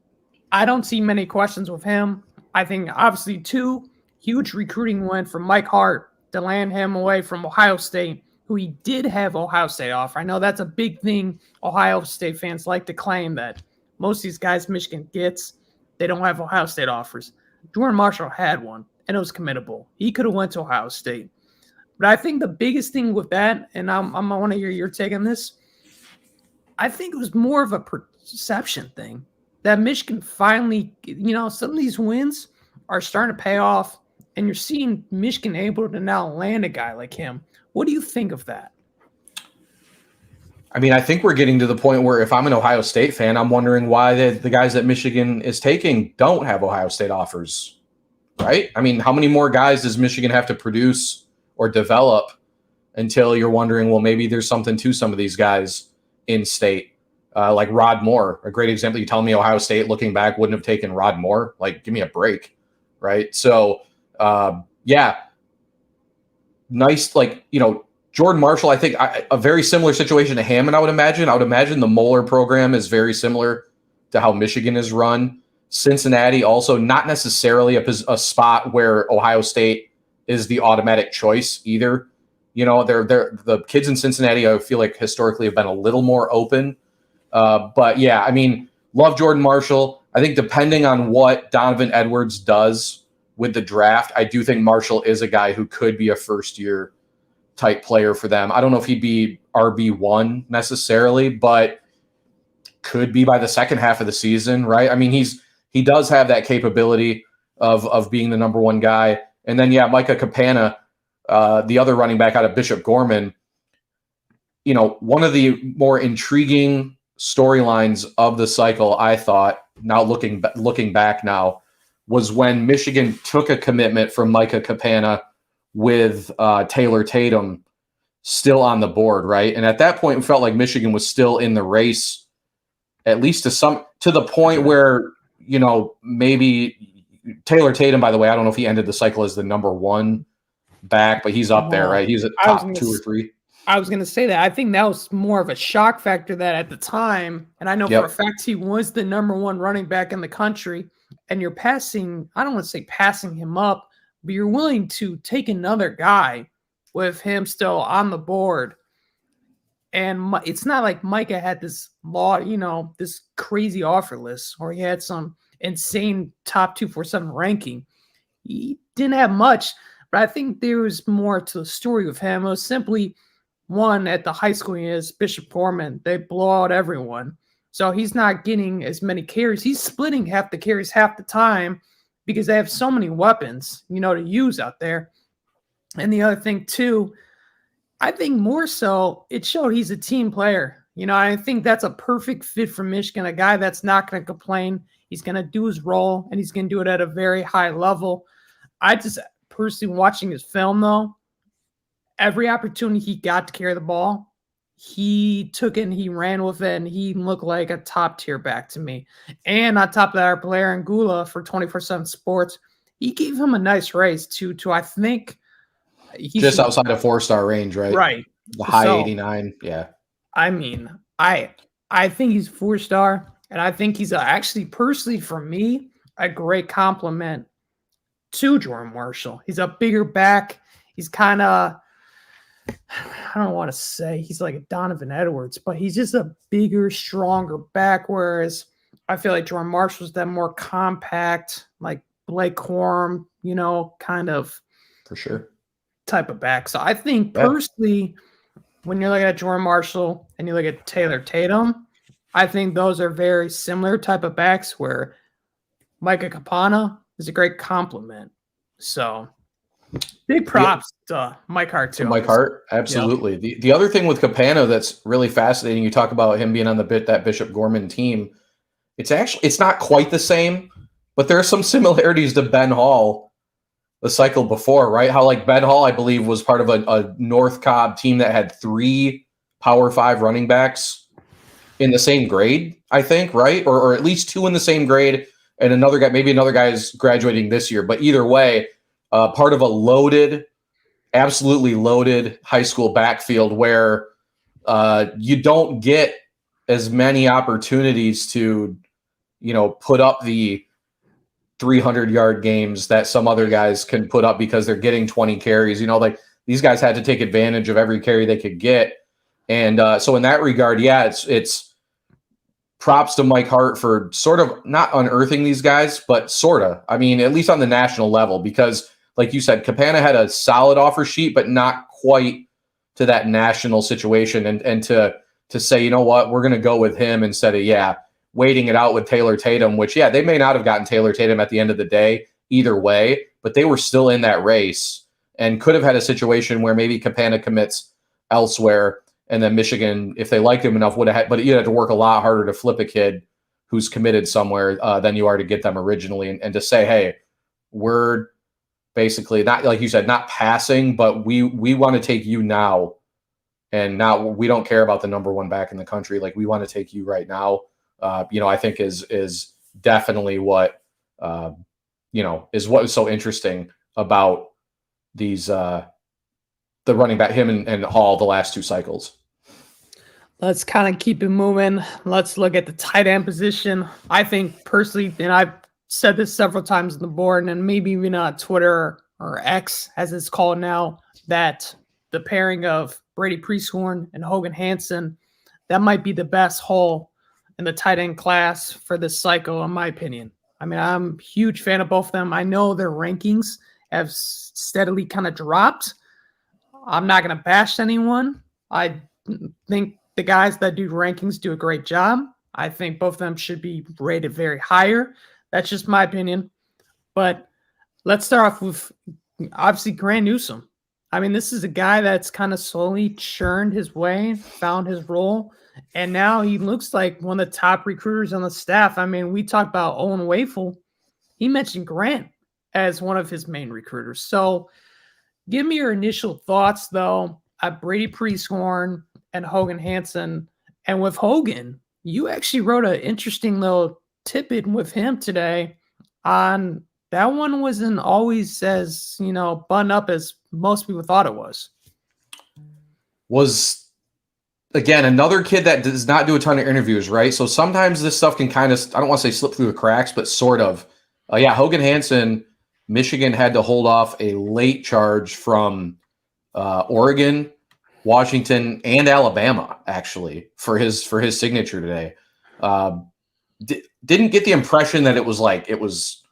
I don't see many questions with him. I think obviously 2 huge recruiting win for Mike Hart to land him away from Ohio State, who he did have Ohio State offer. I know that's a big thing Ohio State fans like to claim, that most of these guys Michigan gets, they don't have Ohio State offers. Jordan Marshall had one, and it was committable. He could have went to Ohio State. But I think the biggest thing with that, and I want to hear your take on this, I think it was more of a perception thing that Michigan finally, some of these wins are starting to pay off, and you're seeing Michigan able to now land a guy like him. What do you think of that? I mean, I think we're getting to the point where if I'm an Ohio State fan, I'm wondering why the guys that Michigan is taking don't have Ohio State offers, right? I mean, how many more guys does Michigan have to produce or develop until you're wondering, well, maybe there's something to some of these guys in state, like Rod Moore, a great example. You tell me Ohio State, looking back, wouldn't have taken Rod Moore? Like, give me a break, right? So, yeah, nice, Jordan Marshall, I think a very similar situation to Hammond, I would imagine. I would imagine the Moeller program is very similar to how Michigan is run. Cincinnati also not necessarily a spot where Ohio State is the automatic choice either. They're the kids in Cincinnati, I feel like historically have been a little more open. But yeah, I mean, love Jordan Marshall. I think depending on what Donovan Edwards does with the draft, I do think Marshall is a guy who could be a first-year type player for them. I don't know if he'd be RB1 necessarily, but could be by the second half of the season, right? I mean, he does have that capability of being the number 1 guy. And then, yeah, Micah Capana, the other running back out of Bishop Gorman, one of the more intriguing storylines of the cycle, I thought, now looking back now, was when Michigan took a commitment from Micah Capana with Taylor Tatum still on the board, right? And at that point, it felt like Michigan was still in the race, at least to the point where, maybe Taylor Tatum, by the way, I don't know if he ended the cycle as the number 1 back, but he's up there, right? He's at top 2 or 3. I was going to say that. I think that was more of a shock factor that at the time, and I know for a fact he was the number 1 running back in the country, and you're passing, I don't want to say passing him up, but you're willing to take another guy with him still on the board. And it's not like Micah had this this crazy offer list, or he had some insane top 247 ranking. He didn't have much, but I think there was more to the story with him. It was simply, one, at the high school he is, Bishop Gorman, they blow out everyone. So he's not getting as many carries. He's splitting half the carries half the time, because they have so many weapons, to use out there. And the other thing, too, I think more so, it showed he's a team player. I think that's a perfect fit for Michigan, a guy that's not going to complain. He's going to do his role, and he's going to do it at a very high level. I just personally, watching his film, though, every opportunity he got to carry the ball, he took it and he ran with it, and he looked like a top tier back to me. And on top of that, our player Angula for 24/7 Sports, he gave him a nice raise to I think he's Just outside of 4-star range, right? right. The high So, 89. Yeah. I mean, I think he's 4-star, and I think he's actually personally for me a great compliment to Jordan Marshall. He's a bigger back. He's kind of, I don't want to say he's like a Donovan Edwards, but he's just a bigger, stronger back. Whereas I feel like Jordan Marshall's that more compact, like Blake Corum, kind of For sure. type of back. So I think Yeah. personally, when you're looking at Jordan Marshall and you look at Taylor Tatum, I think those are very similar type of backs where Micah Capana is a great compliment. So big props to Mike Hart too. To Mike Hart, absolutely. The other thing with Capano that's really fascinating, you talk about him being on that Bishop Gorman team. It's not quite the same, but there are some similarities to Ben Hall the cycle before, right? How like Ben Hall, I believe, was part of a North Cobb team that had 3 Power 5 running backs in the same grade, I think, right? Or at least 2 in the same grade, and maybe another guy is graduating this year. But either way, part of a absolutely loaded high school backfield where you don't get as many opportunities to, put up the 300-yard games that some other guys can put up because they're getting 20 carries. Like these guys had to take advantage of every carry they could get. And so in that regard, yeah, it's props to Mike Hart for sort of not unearthing these guys, but sort of. I mean, at least on the national level, because like you said, Capana had a solid offer sheet, but not quite to that national situation. And to say, you know what, we're going to go with him instead of, waiting it out with Taylor Tatum, which, they may not have gotten Taylor Tatum at the end of the day either way, but they were still in that race and could have had a situation where maybe Capana commits elsewhere. And then Michigan, if they liked him enough, would have had, but you had to work a lot harder to flip a kid who's committed somewhere than you are to get them originally. And to say, hey, we're basically not, like you said, not passing, but we want to take you now. And now we don't care about the number 1 back in the country. Like we want to take you right now. I think is definitely what, is what is so interesting about these, the running back, him and Hall, the last 2 cycles. Let's kind of keep it moving. Let's look at the tight end position. I think personally, and I've said this several times on the board and maybe even on Twitter or X as it's called now, that the pairing of Brady Prieskorn and Hogan Hansen, that might be the best haul in the tight end class for this cycle, in my opinion. I mean, I'm a huge fan of both of them. I know their rankings have steadily kind of dropped. I'm not going to bash anyone. I think the guys that do rankings do a great job. I think both of them should be rated very higher. That's just my opinion. But let's start off with, obviously, Grant Newsome. I mean, this is a guy that's kind of slowly churned his way, found his role, and now he looks like one of the top recruiters on the staff. I mean, we talked about Owen Wafel. He mentioned Grant as one of his main recruiters. So give me your initial thoughts, though, at Brady Prieskorn and Hogan Hansen. And with Hogan, you actually wrote an interesting little tidbit with him today on that one wasn't always as, button up as most people thought it Was, again, another kid that does not do a ton of interviews, right? So sometimes this stuff can kind of, I don't want to say slip through the cracks, but sort of. Hogan Hansen, Michigan had to hold off a late charge from Oregon, Washington, and Alabama, actually, for his signature today. Didn't get the impression that it was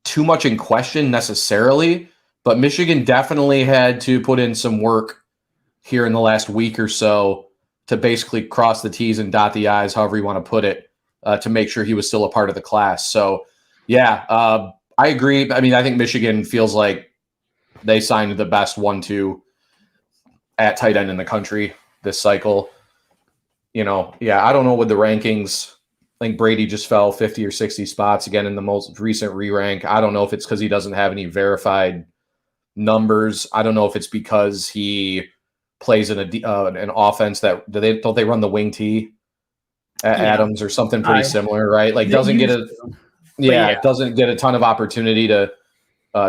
too much in question necessarily, but Michigan definitely had to put in some work here in the last week or so to basically cross the T's and dot the I's, however you want to put it, to make sure he was still a part of the class. So, I agree. I mean, I think Michigan feels like they signed the best 1-2 at tight end in the country this cycle. I don't know with the rankings. I think Brady just fell 50 or 60 spots again in the most recent re-rank. I don't know if it's because he doesn't have any verified numbers. I don't know if it's because he plays in an offense that don't they run the wing T at Yeah. Adams or something pretty similar, right? Like They doesn't get used a to, but yeah. doesn't get a ton of opportunity to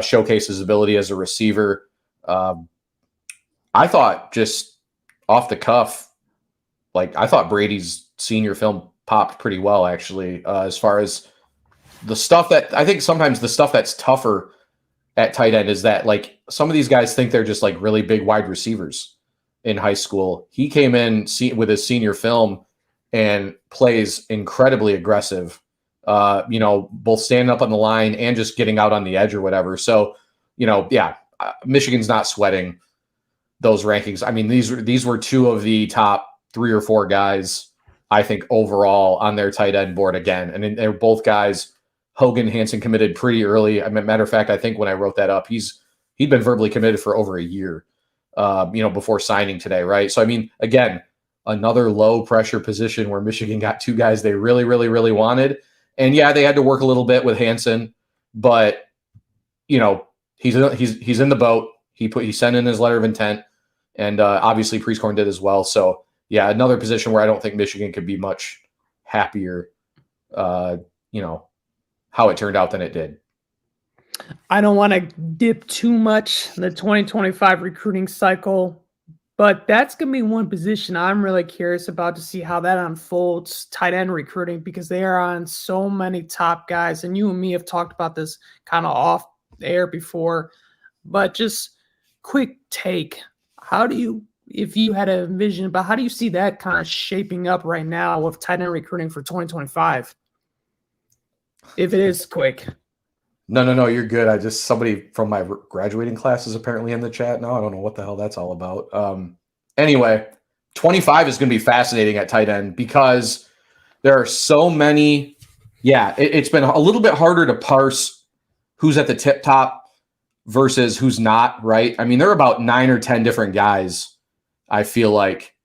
showcase his ability as a receiver. I thought just off the cuff, like I thought Brady's senior film popped pretty well actually, as far as the stuff that I think sometimes the stuff that's tougher at tight end is that like some of these guys think they're just like really big wide receivers in high school. He came in with his senior film and plays incredibly aggressive, both standing up on the line and just getting out on the edge or whatever. So, Michigan's not sweating those rankings. I mean, these were two of the top 3 or 4 guys, I think, overall on their tight end board again. And they're both guys. Hogan Hansen committed pretty early. Matter of fact, I think when I wrote that up, he'd been verbally committed for over a year, before signing today, right? So, I mean, again, another low pressure position where Michigan got 2 guys they really, really, really wanted. And yeah, they had to work a little bit with Hansen, but he's in the boat. He sent in his letter of intent, and obviously Prieskorn did as well. So yeah, another position where I don't think Michigan could be much happier, how it turned out than it did. I don't want to dip too much in the 2025 recruiting cycle, but that's going to be one position I'm really curious about to see how that unfolds, tight end recruiting, because they are on so many top guys. And you and me have talked about this kind of off air before, but just quick take. If you had a vision about how do you see that kind of shaping up right now with tight end recruiting for 2025? If it is quick. No, you're good. Somebody from my graduating class is apparently in the chat now. I don't know what the hell that's all about. Anyway, 25 is going to be fascinating at tight end because there are so many. Yeah, it's been a little bit harder to parse who's at the tip top versus who's not, right? I mean, there are about 9 or 10 different guys, I feel like,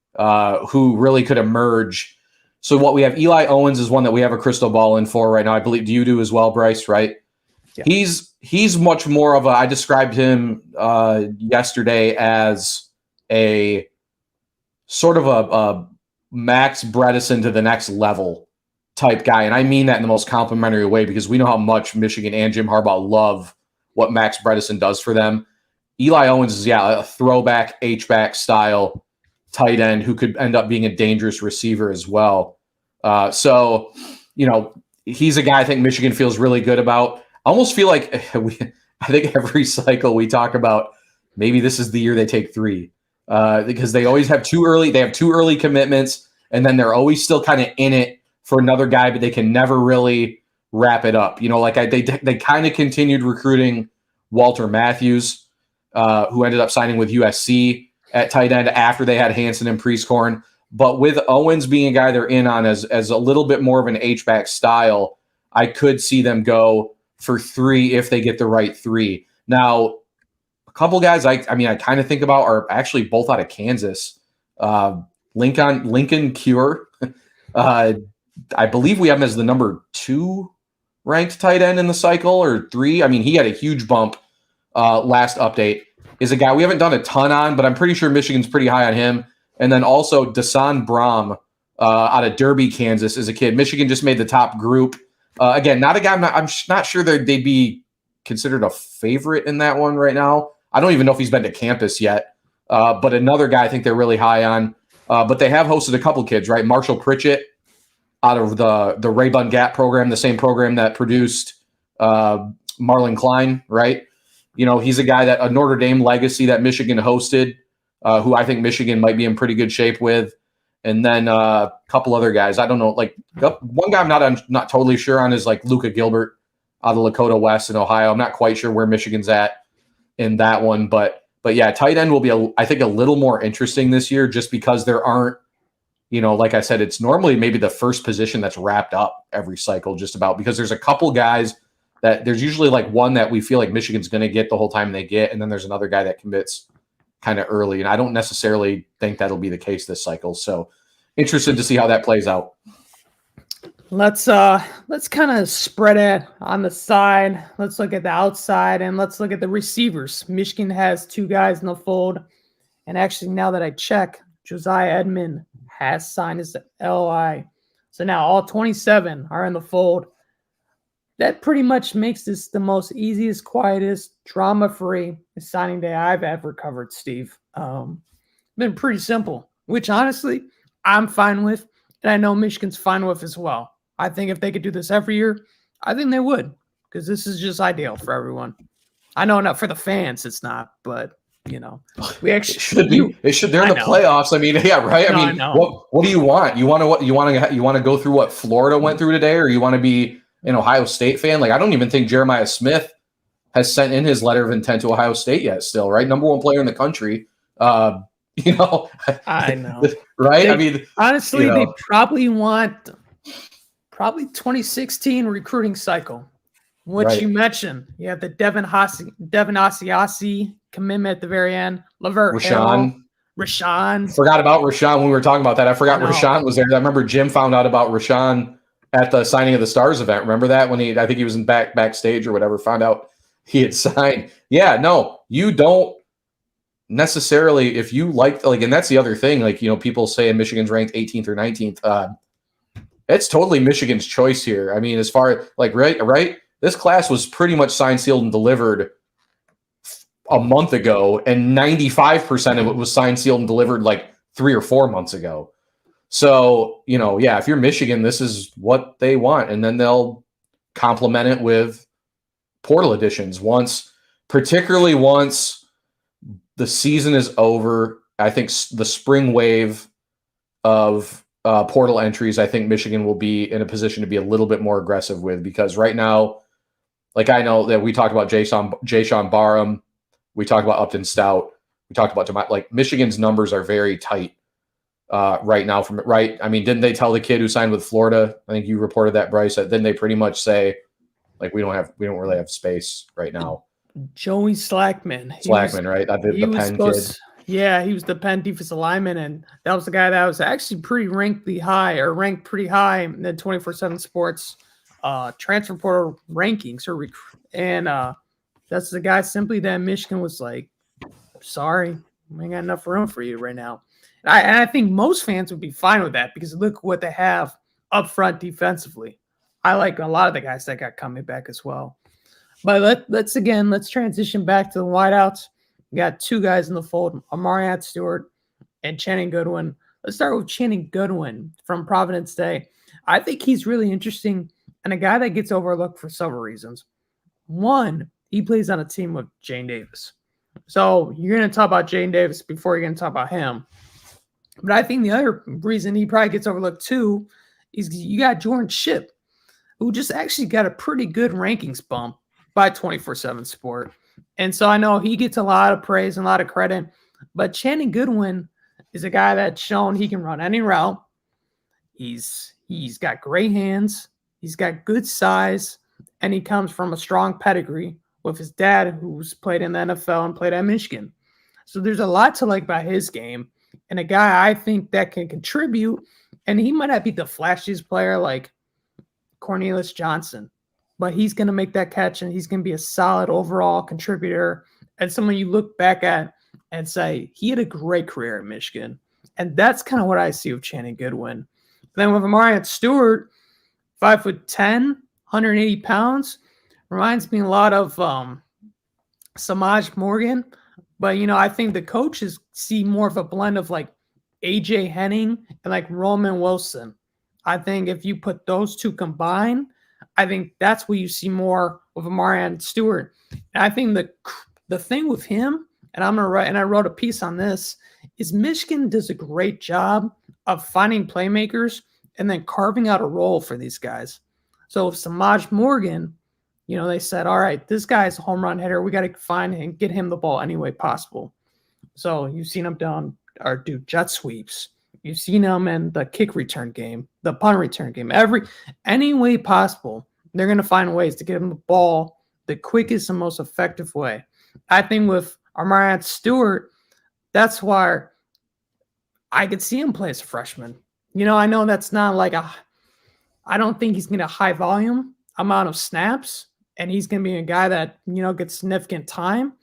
who really could emerge. So what we have, Eli Owens is one that we have a crystal ball in for right now. I believe you do as well, Bryce, right? Yeah. He's much more of I described him yesterday as a sort of a Max Bredesen to the next level type guy. And I mean that in the most complimentary way because we know how much Michigan and Jim Harbaugh love what Max Bredesen does for them. Eli Owens is, a throwback H-back style tight end who could end up being a dangerous receiver as well. So, he's a guy I think Michigan feels really good about. I almost feel like I think every cycle we talk about maybe this is the year they take 3 because they always have too early commitments, and then they're always still kind of in it for another guy, but they can never really wrap it up. They kind of continued recruiting Walter Matthews, who ended up signing with USC at tight end after they had Hansen and Prieskorn. But with Owens being a guy they're in on as a little bit more of an H-back style, I could see them go for 3 if they get the right 3. Now, a couple guys I kind of think about are actually both out of Kansas. Lincoln Cure. I believe we have him as the number 2 ranked tight end in the cycle or 3. I mean, he had a huge bump last update. Is a guy we haven't done a ton on, but I'm pretty sure Michigan's pretty high on him. And then also Dasan Brahm out of Derby, Kansas is a kid. Michigan just made the top group. Again, not a guy. I'm not sure they'd be considered a favorite in that one right now. I don't even know if he's been to campus yet. But another guy I think they're really high on. But they have hosted a couple kids, right? Marshall Pritchett out of the Ray-Bun Gap program, the same program that produced Marlon Klein, right? He's a guy a Notre Dame legacy that Michigan hosted, who I think Michigan might be in pretty good shape with. And then a couple other guys. I don't know. Like one guy I'm not totally sure on is like Luca Gilbert out of Lakota West in Ohio. I'm not quite sure where Michigan's at in that one. But yeah, tight end will be, I think, a little more interesting this year just because there aren't, like I said, it's normally maybe the first position that's wrapped up every cycle just about because there's a couple guys that there's usually like one that we feel like Michigan's going to get the whole time they get. And then there's another guy that commits kind of early. And I don't necessarily think that'll be the case this cycle. So interested to see how that plays out. Let's kind of spread it on the side. Let's look at the outside and let's look at the receivers. Michigan has 2 guys in the fold, And actually, now that I check, Josiah Edmond has signed his LOI. So now all 27 are in the fold. That pretty much makes this the most easiest, quietest, drama-free signing day I've ever covered, Steve. Been pretty simple, which honestly I'm fine with, and I know Michigan's fine with as well. I think if they could do this every year, I think they would, because this is just ideal for everyone. I know not for the fans, it's not, but we actually It should be. It should. They're in the playoffs. I mean, yeah, right. I mean, what do you want? You want to go through what Florida went through today, or you want to be an Ohio State fan? Like, I don't even think Jeremiah Smith has sent in his letter of intent to Ohio State yet. Still, right? Number one player in the country. I know, right? I mean, honestly, they probably want 2016 recruiting cycle, which you mentioned. You have the Devin Asiasi commitment at the very end. Rashawn. Forgot about Rashawn when we were talking about that. I forgot Rashawn was there. I remember Jim found out about Rashawn at the signing of the Stars event. Remember that when I think he was in backstage or whatever, found out he had signed. Yeah, no, you don't necessarily, if you like, and that's the other thing, people say Michigan's ranked 18th or 19th. It's totally Michigan's choice here. I mean, as far right, this class was pretty much signed, sealed, and delivered a month ago, and 95% of it was signed, sealed, and delivered 3 or 4 months ago. So, if you're Michigan, this is what they want. And then they'll complement it with portal additions particularly once the season is over. I think the spring wave of portal entries, I think Michigan will be in a position to be a little bit more aggressive with, because right now, I know that we talked about Jay-Sean Barham, we talked about Upton Stout, we talked about Michigan's numbers are very tight right now. I mean, didn't they tell the kid who signed with Florida? I think you reported that, Bryce. That didn't they pretty much say we don't really have space right now? Joey Slackman, right? The Penn kid. Yeah, he was the Penn defensive lineman, and that was the guy that was actually ranked pretty high in the 24/7 Sports transfer portal rankings, and that's the guy simply that Michigan was like, sorry, we ain't got enough room for you right now. And I think most fans would be fine with that, because look what they have up front defensively. I like a lot of the guys that got coming back as well. But let's transition back to the wideouts. We got 2 guys in the fold, Amarian Stewart and Channing Goodwin. Let's start with Channing Goodwin from Providence Day. I think he's really interesting and a guy that gets overlooked for several reasons. One, he plays on a team with Jane Davis. So you're going to talk about Jane Davis before you're going to talk about him. But I think the other reason he probably gets overlooked too is you got Jordan Shipp, who just actually got a pretty good rankings bump by 24/7 Sport. And so I know he gets a lot of praise and a lot of credit, but Channing Goodwin is a guy that's shown he can run any route. He's got great hands. He's got good size, and he comes from a strong pedigree with his dad, who's played in the NFL and played at Michigan. So there's a lot to like about his game, and a guy I think that can contribute. And he might not be the flashiest player like Cornelius Johnson, but he's going to make that catch, and he's going to be a solid overall contributor and someone you look back at and say, he had a great career at Michigan. And that's kind of what I see with Channing Goodwin. Then with Amarian Stewart, 5'10", 180 pounds, reminds me a lot of Samaj Morgan. But, I think the coaches see more of a blend of AJ Henning and Roman Wilson. I think if you put those two combined, I think that's what you see more of Amarian Stewart. And I think the thing with him, and I wrote a piece on this, is Michigan does a great job of finding playmakers and then carving out a role for these guys. So if Samaj Morgan, they said, all right, this guy's a home run hitter. We got to find and get him the ball any way possible. So you've seen him do jet sweeps. You've seen him in the kick return game, the punt return game. Any way possible, they're going to find ways to get him the ball the quickest and most effective way. I think with Amarian Stewart, that's why I could see him play as a freshman. I know that's not I don't think he's going to high volume amount of snaps, and he's going to be a guy that, gets significant time,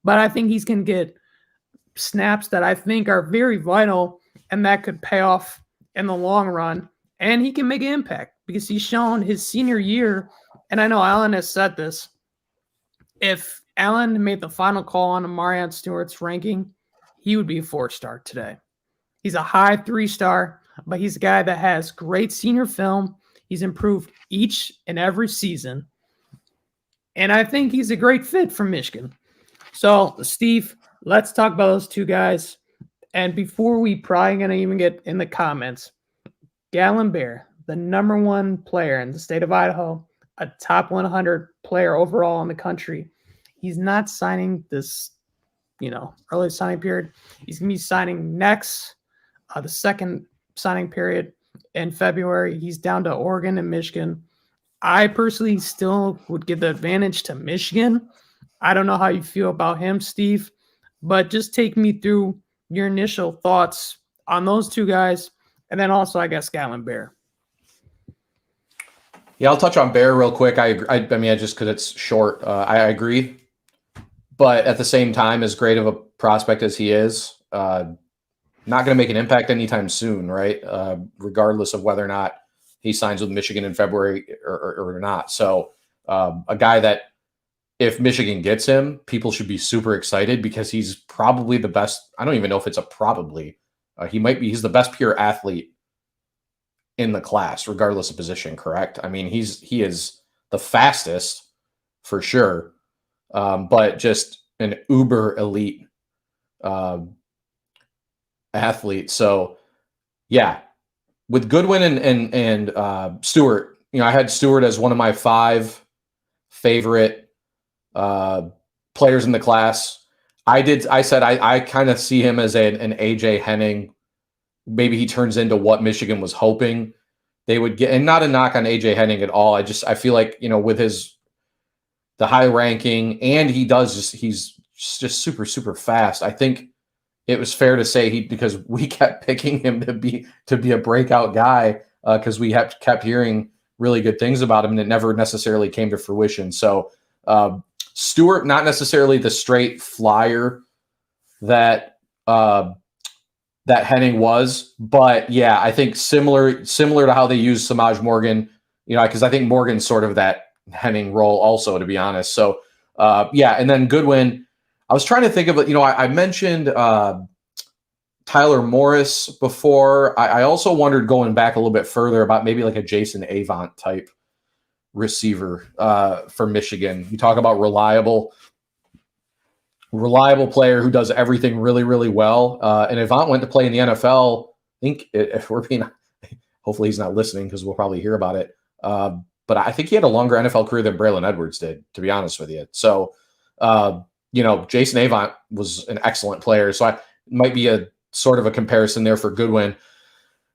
but I think he's going to get snaps that I think are very vital and that could pay off in the long run. And he can make an impact because he's shown his senior year. And I know Alan has said this. If Alan made the final call on Amarian Stewart's ranking, he would be a 4-star today. He's a high 3-star, but he's a guy that has great senior film. He's improved each and every season. And I think he's a great fit for Michigan. So, Steve, let's talk about those two guys. And before we probably going to even get in the comments, Galen Bear, the number 1 player in the state of Idaho, a top 100 player overall in the country. He's not signing this, early signing period. He's going to be signing next, the second signing period in February. He's down to Oregon and Michigan. I personally still would give the advantage to Michigan. I don't know how you feel about him, Steve, but just take me through your initial thoughts on those two guys, and then also, I guess, Galen Bear. Yeah, I'll touch on Bear real quick. I mean, just because it's short, I agree. But at the same time, as great of a prospect as he is, not going to make an impact anytime soon, right? Regardless of whether or not he signs with Michigan in February or not. So a guy that if Michigan gets him, people should be super excited because he's probably the best. I don't even know if it's a probably. He's the best pure athlete in the class, regardless of position, correct? I mean, he is the fastest for sure, but just an uber elite athlete. So yeah, with Goodwin and Stewart, I had Stewart as one of my 5 favorite players in the class. I said I kind of see him as an AJ Henning. Maybe he turns into what Michigan was hoping they would get, and not a knock on AJ Henning at all. I feel like, with the high ranking, and he's just super, super fast. I think it was fair to say because we kept picking him to be a breakout guy because we kept hearing really good things about him and it never necessarily came to fruition. So Stewart, not necessarily the straight flyer that Henning was, but yeah, I think similar to how they use Samaj Morgan, because I think Morgan's sort of that Henning role also, to be honest. So yeah, and then Goodwin, I was trying to think of it. I mentioned Tyler Morris before. I also wondered going back a little bit further about maybe like a Jason Avant type receiver for Michigan. You talk about reliable player who does everything really, really well. And Avant went to play in the NFL. I think if we're being, hopefully he's not listening because we'll probably hear about it. But I think he had a longer NFL career than Braylon Edwards did, to be honest with you. So, Jason Avant was an excellent player. So it might be a sort of a comparison there for Goodwin.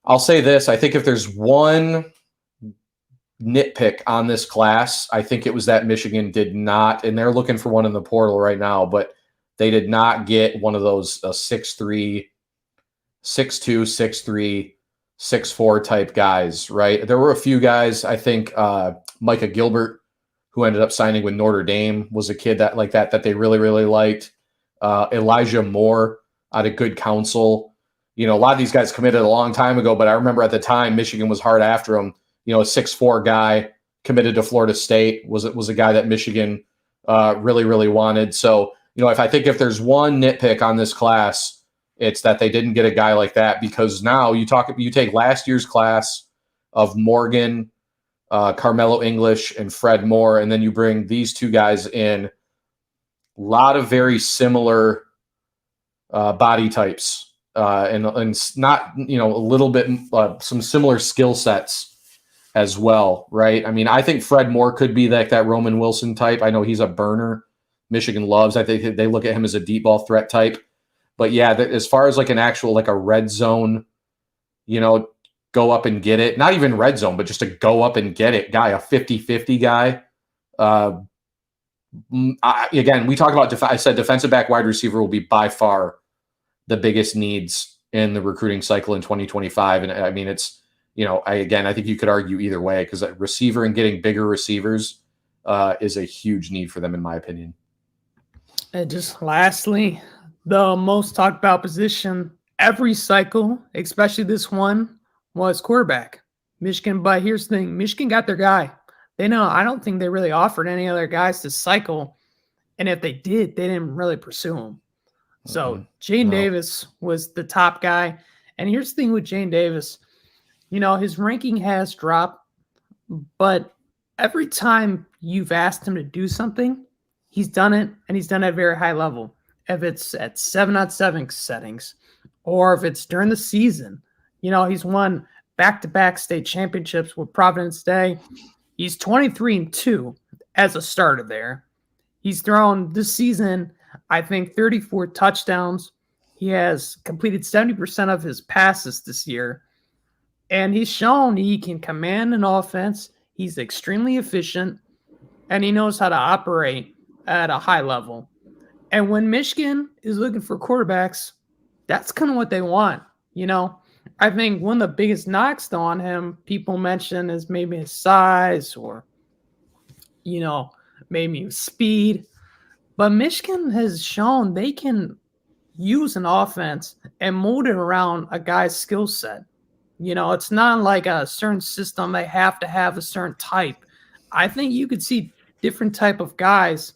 I'll say this. I think if there's one nitpick on this class, I think it was that Michigan did not, and they're looking for one in the portal right now, but they did not get one of those 6'3", 6'2", 6'3", 6'4" type guys, right? There were a few guys, I think Micah Gilbert, who ended up signing with Notre Dame, was a kid that they really, really liked. Elijah Moore out of Good Counsel. A lot of these guys committed a long time ago, but I remember at the time Michigan was hard after him. A 6'4" guy committed to Florida State was a guy that Michigan really, really wanted. So, if there's one nitpick on this class, it's that they didn't get a guy like that, because now you take last year's class of Morgan, Carmelo English, and Fred Moore, and then you bring these two guys in. A lot of very similar body types and not, a little bit some similar skill sets as well, right? I mean, I think Fred Moore could be like that Roman Wilson type. I know he's a burner Michigan loves. I think they look at him as a deep ball threat type. But yeah, as far as like an actual, like a red zone, go up and get it. Not even red zone, but just a go up and get it guy, a 50-50 guy. Again, we talk about, I said defensive back, wide receiver will be by far the biggest needs in the recruiting cycle in 2025. And I mean, it's, I think you could argue either way, because a receiver and getting bigger receivers is a huge need for them, in my opinion. And just lastly, The most talked about position every cycle, especially this one, was quarterback. Michigan, but here's the thing, Michigan got their guy. I don't think they really offered any other guys to cycle. And if they did, they didn't really pursue him. So Jane Davis was the top guy. And here's the thing with Jane Davis, his ranking has dropped, but every time you've asked him to do something, he's done it, and he's done it at a very high level. If it's at 7-on-7 settings, or if it's during the season, he's won back-to-back state championships with Providence Day. He's 23-2 as a starter there. He's thrown this season, I think, 34 touchdowns. He has completed 70% of his passes this year. And he's shown he can command an offense. He's extremely efficient. And he knows how to operate at a high level. And when Michigan is looking for quarterbacks, that's kind of what they want. I think one of the biggest knocks on him, people mention, is maybe his size or, maybe his speed. But Michigan has shown they can use an offense and mold it around a guy's skill set. It's not like a certain system. They have to have a certain type. I think you could see different type of guys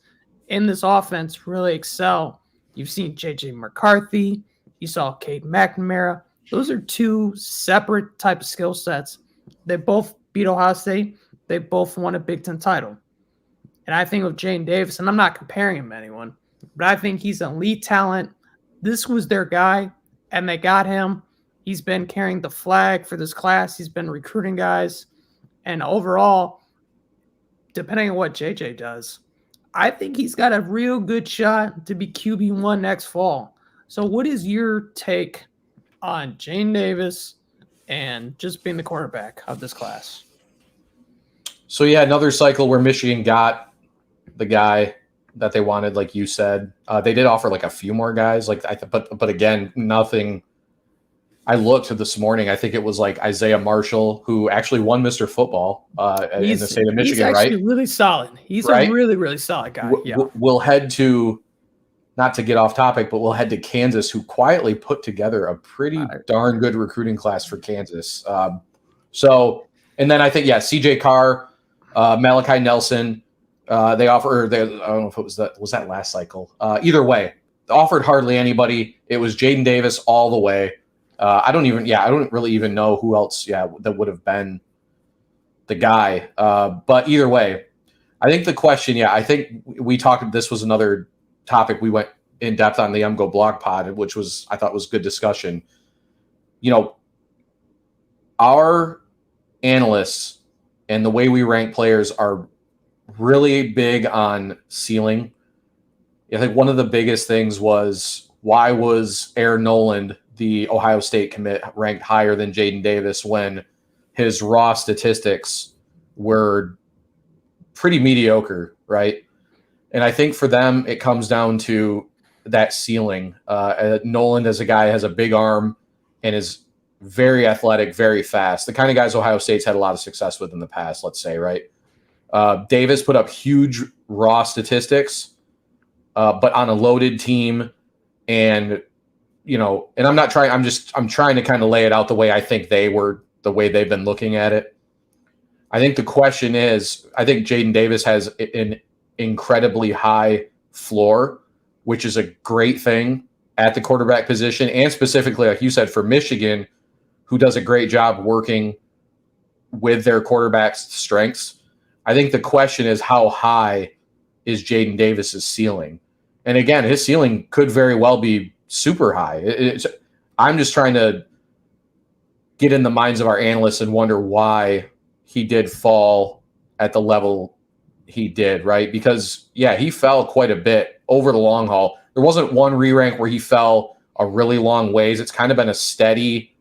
in this offense really excel. You've seen J.J. McCarthy. You saw Cade McNamara. Those are two separate type of skill sets. They both beat Ohio State. They both won a Big Ten title. And I think with Jane Davis, and I'm not comparing him to anyone, but I think he's an elite talent. This was their guy, and they got him. He's been carrying the flag for this class. He's been recruiting guys. And overall, depending on what JJ does, I think he's got a real good shot to be QB1 next fall. So what is your take on Jane Davis and just being the quarterback of this class? So, yeah, another cycle where Michigan got the guy that they wanted, like you said. They did offer like a few more guys, but again, nothing. I looked this morning. I think it was like Isaiah Marshall, who actually won Mr. Football in the state of Michigan, right? He's actually really solid. He's a really, really solid guy. We'll head to, not to get off topic, but we'll head to Kansas, who quietly put together a pretty darn good recruiting class for Kansas. And then I think, CJ Carr, Malachi Nelson, they offered, I don't know if it was that last cycle. Either way, offered hardly anybody. It was Jaden Davis all the way. I don't really even know who else, that would have been the guy. But either way, I think the question, I think we talked, this was another topic we went in depth on the MGO blog pod, which I thought was good discussion. Our analysts and the way we rank players are really big on ceiling. I think one of the biggest things was, why was Aaron Noland, the Ohio State commit, ranked higher than Jaden Davis when his raw statistics were pretty mediocre, right? And I think for them, it comes down to that ceiling. Noland, as a guy, has a big arm and is very athletic, very fast. The kind of guys Ohio State's had a lot of success with in the past, let's say, right? Davis put up huge raw statistics, but on a loaded team. And, and I'm trying to kind of lay it out the way I think the way they've been looking at it. I think the question is, I think Jaden Davis has an incredibly high floor, which is a great thing at the quarterback position, and specifically, like you said, for Michigan, who does a great job working with their quarterback's strengths. I think the question is, how high is Jaden Davis's ceiling? And again, his ceiling could very well be super high. I'm just trying to get in the minds of our analysts and wonder why he did fall at the level he did, right? Because, he fell quite a bit over the long haul. There wasn't one re-rank where he fell a really long ways. It's kind of been a steady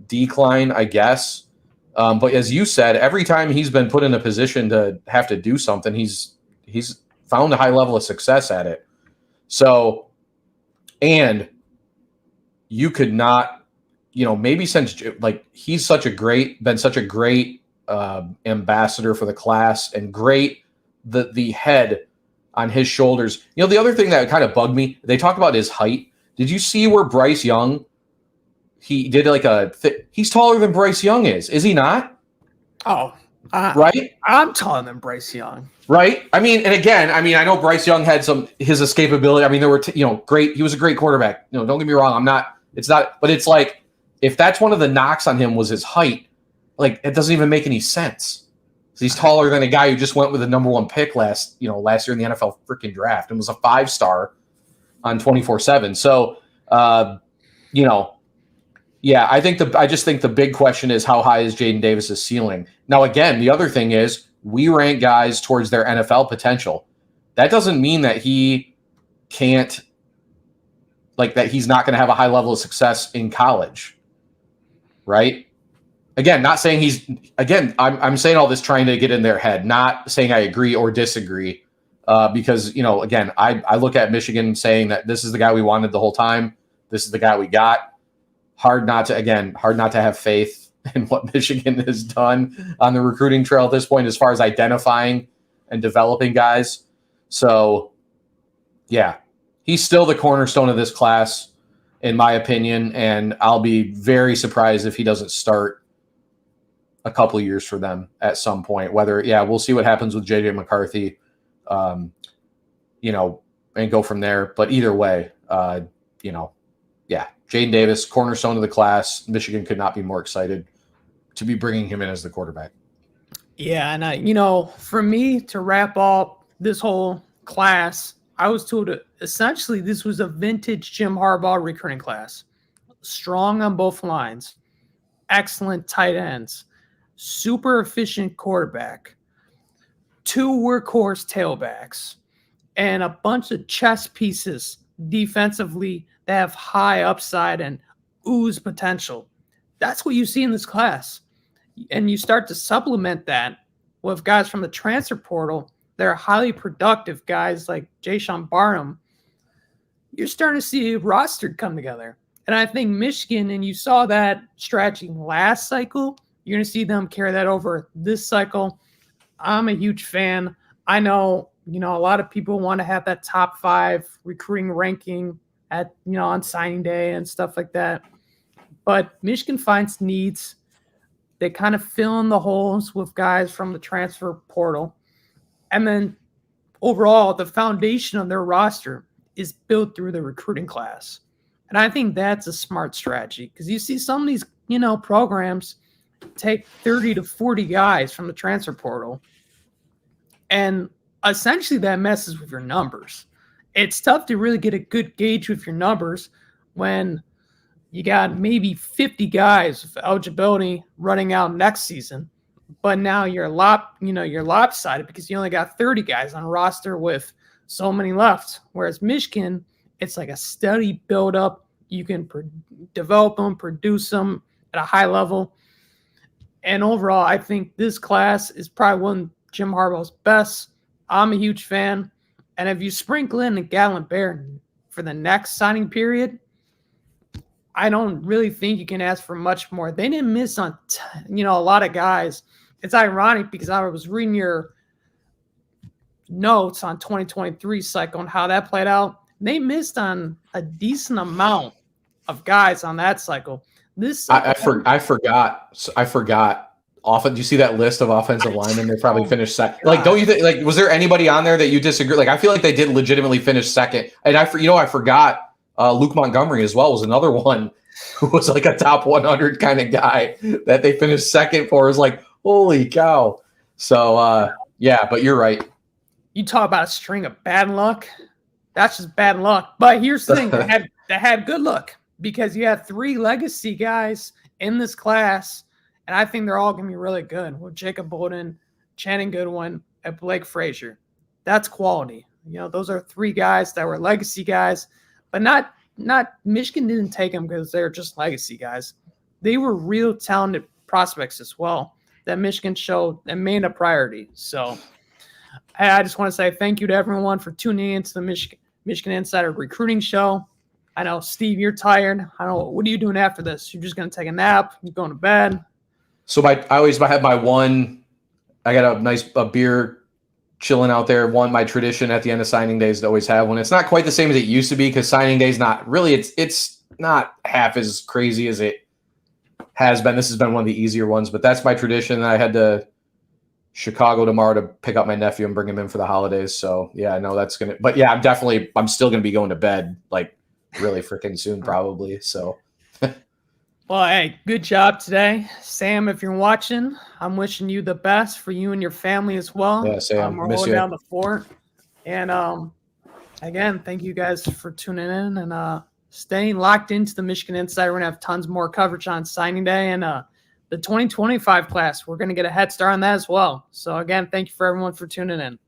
decline, I guess. But as you said, every time he's been put in a position to have to do something, he's found a high level of success at it. So, and you could not, maybe since he's been such a great ambassador for the class and great, the head on his shoulders. You know, the other thing that kind of bugged me, they talked about his height. Did you see where Bryce Young, he did like he's taller than Bryce Young is he not? Oh, right? I'm taller than Bryce Young. Right? I mean, and again, I know Bryce Young had his escapability. I mean, there were, great, he was a great quarterback. Don't get me wrong. But it's like, if that's one of the knocks on him was his height, like, it doesn't even make any sense. He's taller than a guy who just went with the number 1 pick last year in the NFL freaking draft and was a 5-star on 24/7. So, yeah, I just think the big question is, how high is Jaden Davis's ceiling? Now, again, the other thing is, we rank guys towards their NFL potential. That doesn't mean that he can't, like, that he's not going to have a high level of success in college, right? Again, not saying I'm saying all this trying to get in their head, not saying I agree or disagree, because, again, I look at Michigan saying that this is the guy we wanted the whole time. This is the guy we got. Hard not to have faith in what Michigan has done on the recruiting trail at this point, as far as identifying and developing guys. So, yeah, he's still the cornerstone of this class, in my opinion, and I'll be very surprised if he doesn't start a couple of years for them at some point. We'll see what happens with JJ McCarthy, and go from there. But either way, Jaden Davis, cornerstone of the class. Michigan could not be more excited to be bringing him in as the quarterback. Yeah, and for me to wrap up this whole class, I was told essentially this was a vintage Jim Harbaugh recruiting class. Strong on both lines, excellent tight ends, super efficient quarterback, 2 workhorse tailbacks, and a bunch of chess pieces defensively that have high upside and ooze potential. That's what you see in this class. And you start to supplement that with guys from the transfer portal. They're highly productive guys like Jayshawn Barham. You're starting to see a roster come together. And I think Michigan, and you saw that strategy last cycle, you're going to see them carry that over this cycle. I'm a huge fan. I know, a lot of people want to have that top 5 recruiting ranking at, on signing day and stuff like that. But Michigan finds needs. They kind of fill in the holes with guys from the transfer portal. And then overall, the foundation of their roster is built through the recruiting class. And I think that's a smart strategy, because you see some of these, programs take 30 to 40 guys from the transfer portal. And essentially that messes with your numbers. It's tough to really get a good gauge with your numbers when you got maybe 50 guys with eligibility running out next season, but now you're lopsided because you only got 30 guys on a roster with so many left. Whereas Michigan, it's like a steady build up. You can develop them, produce them at a high level. And overall, I think this class is probably one of Jim Harbaugh's best. I'm a huge fan. And if you sprinkle in a Gallant Bear for the next signing period, I don't really think you can ask for much more. They didn't miss on, a lot of guys. It's ironic because I was reading your notes on 2023 cycle and how that played out. They missed on a decent amount of guys on that cycle. This cycle, I forgot. Often, do you see that list of offensive linemen? They probably finished second. Like, don't you think? Like, was there anybody on there that you disagree? Like, I feel like they did legitimately finish second. And I forgot Luke Montgomery as well was another one who was like a top 100 kind of guy that they finished second for. Is like, holy cow! So yeah, but you're right. You talk about a string of bad luck. That's just bad luck. But here's the thing: they had good luck because you had 3 legacy guys in this class. And I think they're all going to be really good with Jacob Bolden, Channing Goodwin, and Blake Frazier. That's quality. Those are 3 guys that were legacy guys, but not Michigan didn't take them because they're just legacy guys. They were real talented prospects as well that Michigan showed and made a priority. So I just want to say thank you to everyone for tuning into the Michigan Insider Recruiting Show. I know, Steve, you're tired. I know. What are you doing after this? You're just going to take a nap? You're going to bed? So I always have my one. I got a nice beer chilling out there. My tradition at the end of signing days to always have one. It's not quite the same as it used to be because signing day is not really. It's not half as crazy as it has been. This has been one of the easier ones, but that's my tradition. I head to Chicago tomorrow to pick up my nephew and bring him in for the holidays. So yeah, I know that's gonna. But yeah, I'm still gonna be going to bed like really freaking soon, probably. So. Well, hey, good job today. Sam, if you're watching, I'm wishing you the best for you and your family as well. Yeah, Sam, we're miss holding you. down the fort. And again, thank you guys for tuning in and staying locked into the Michigan Insider. We're going to have tons more coverage on signing day and the 2025 class. We're going to get a head start on that as well. So again, thank you for everyone for tuning in.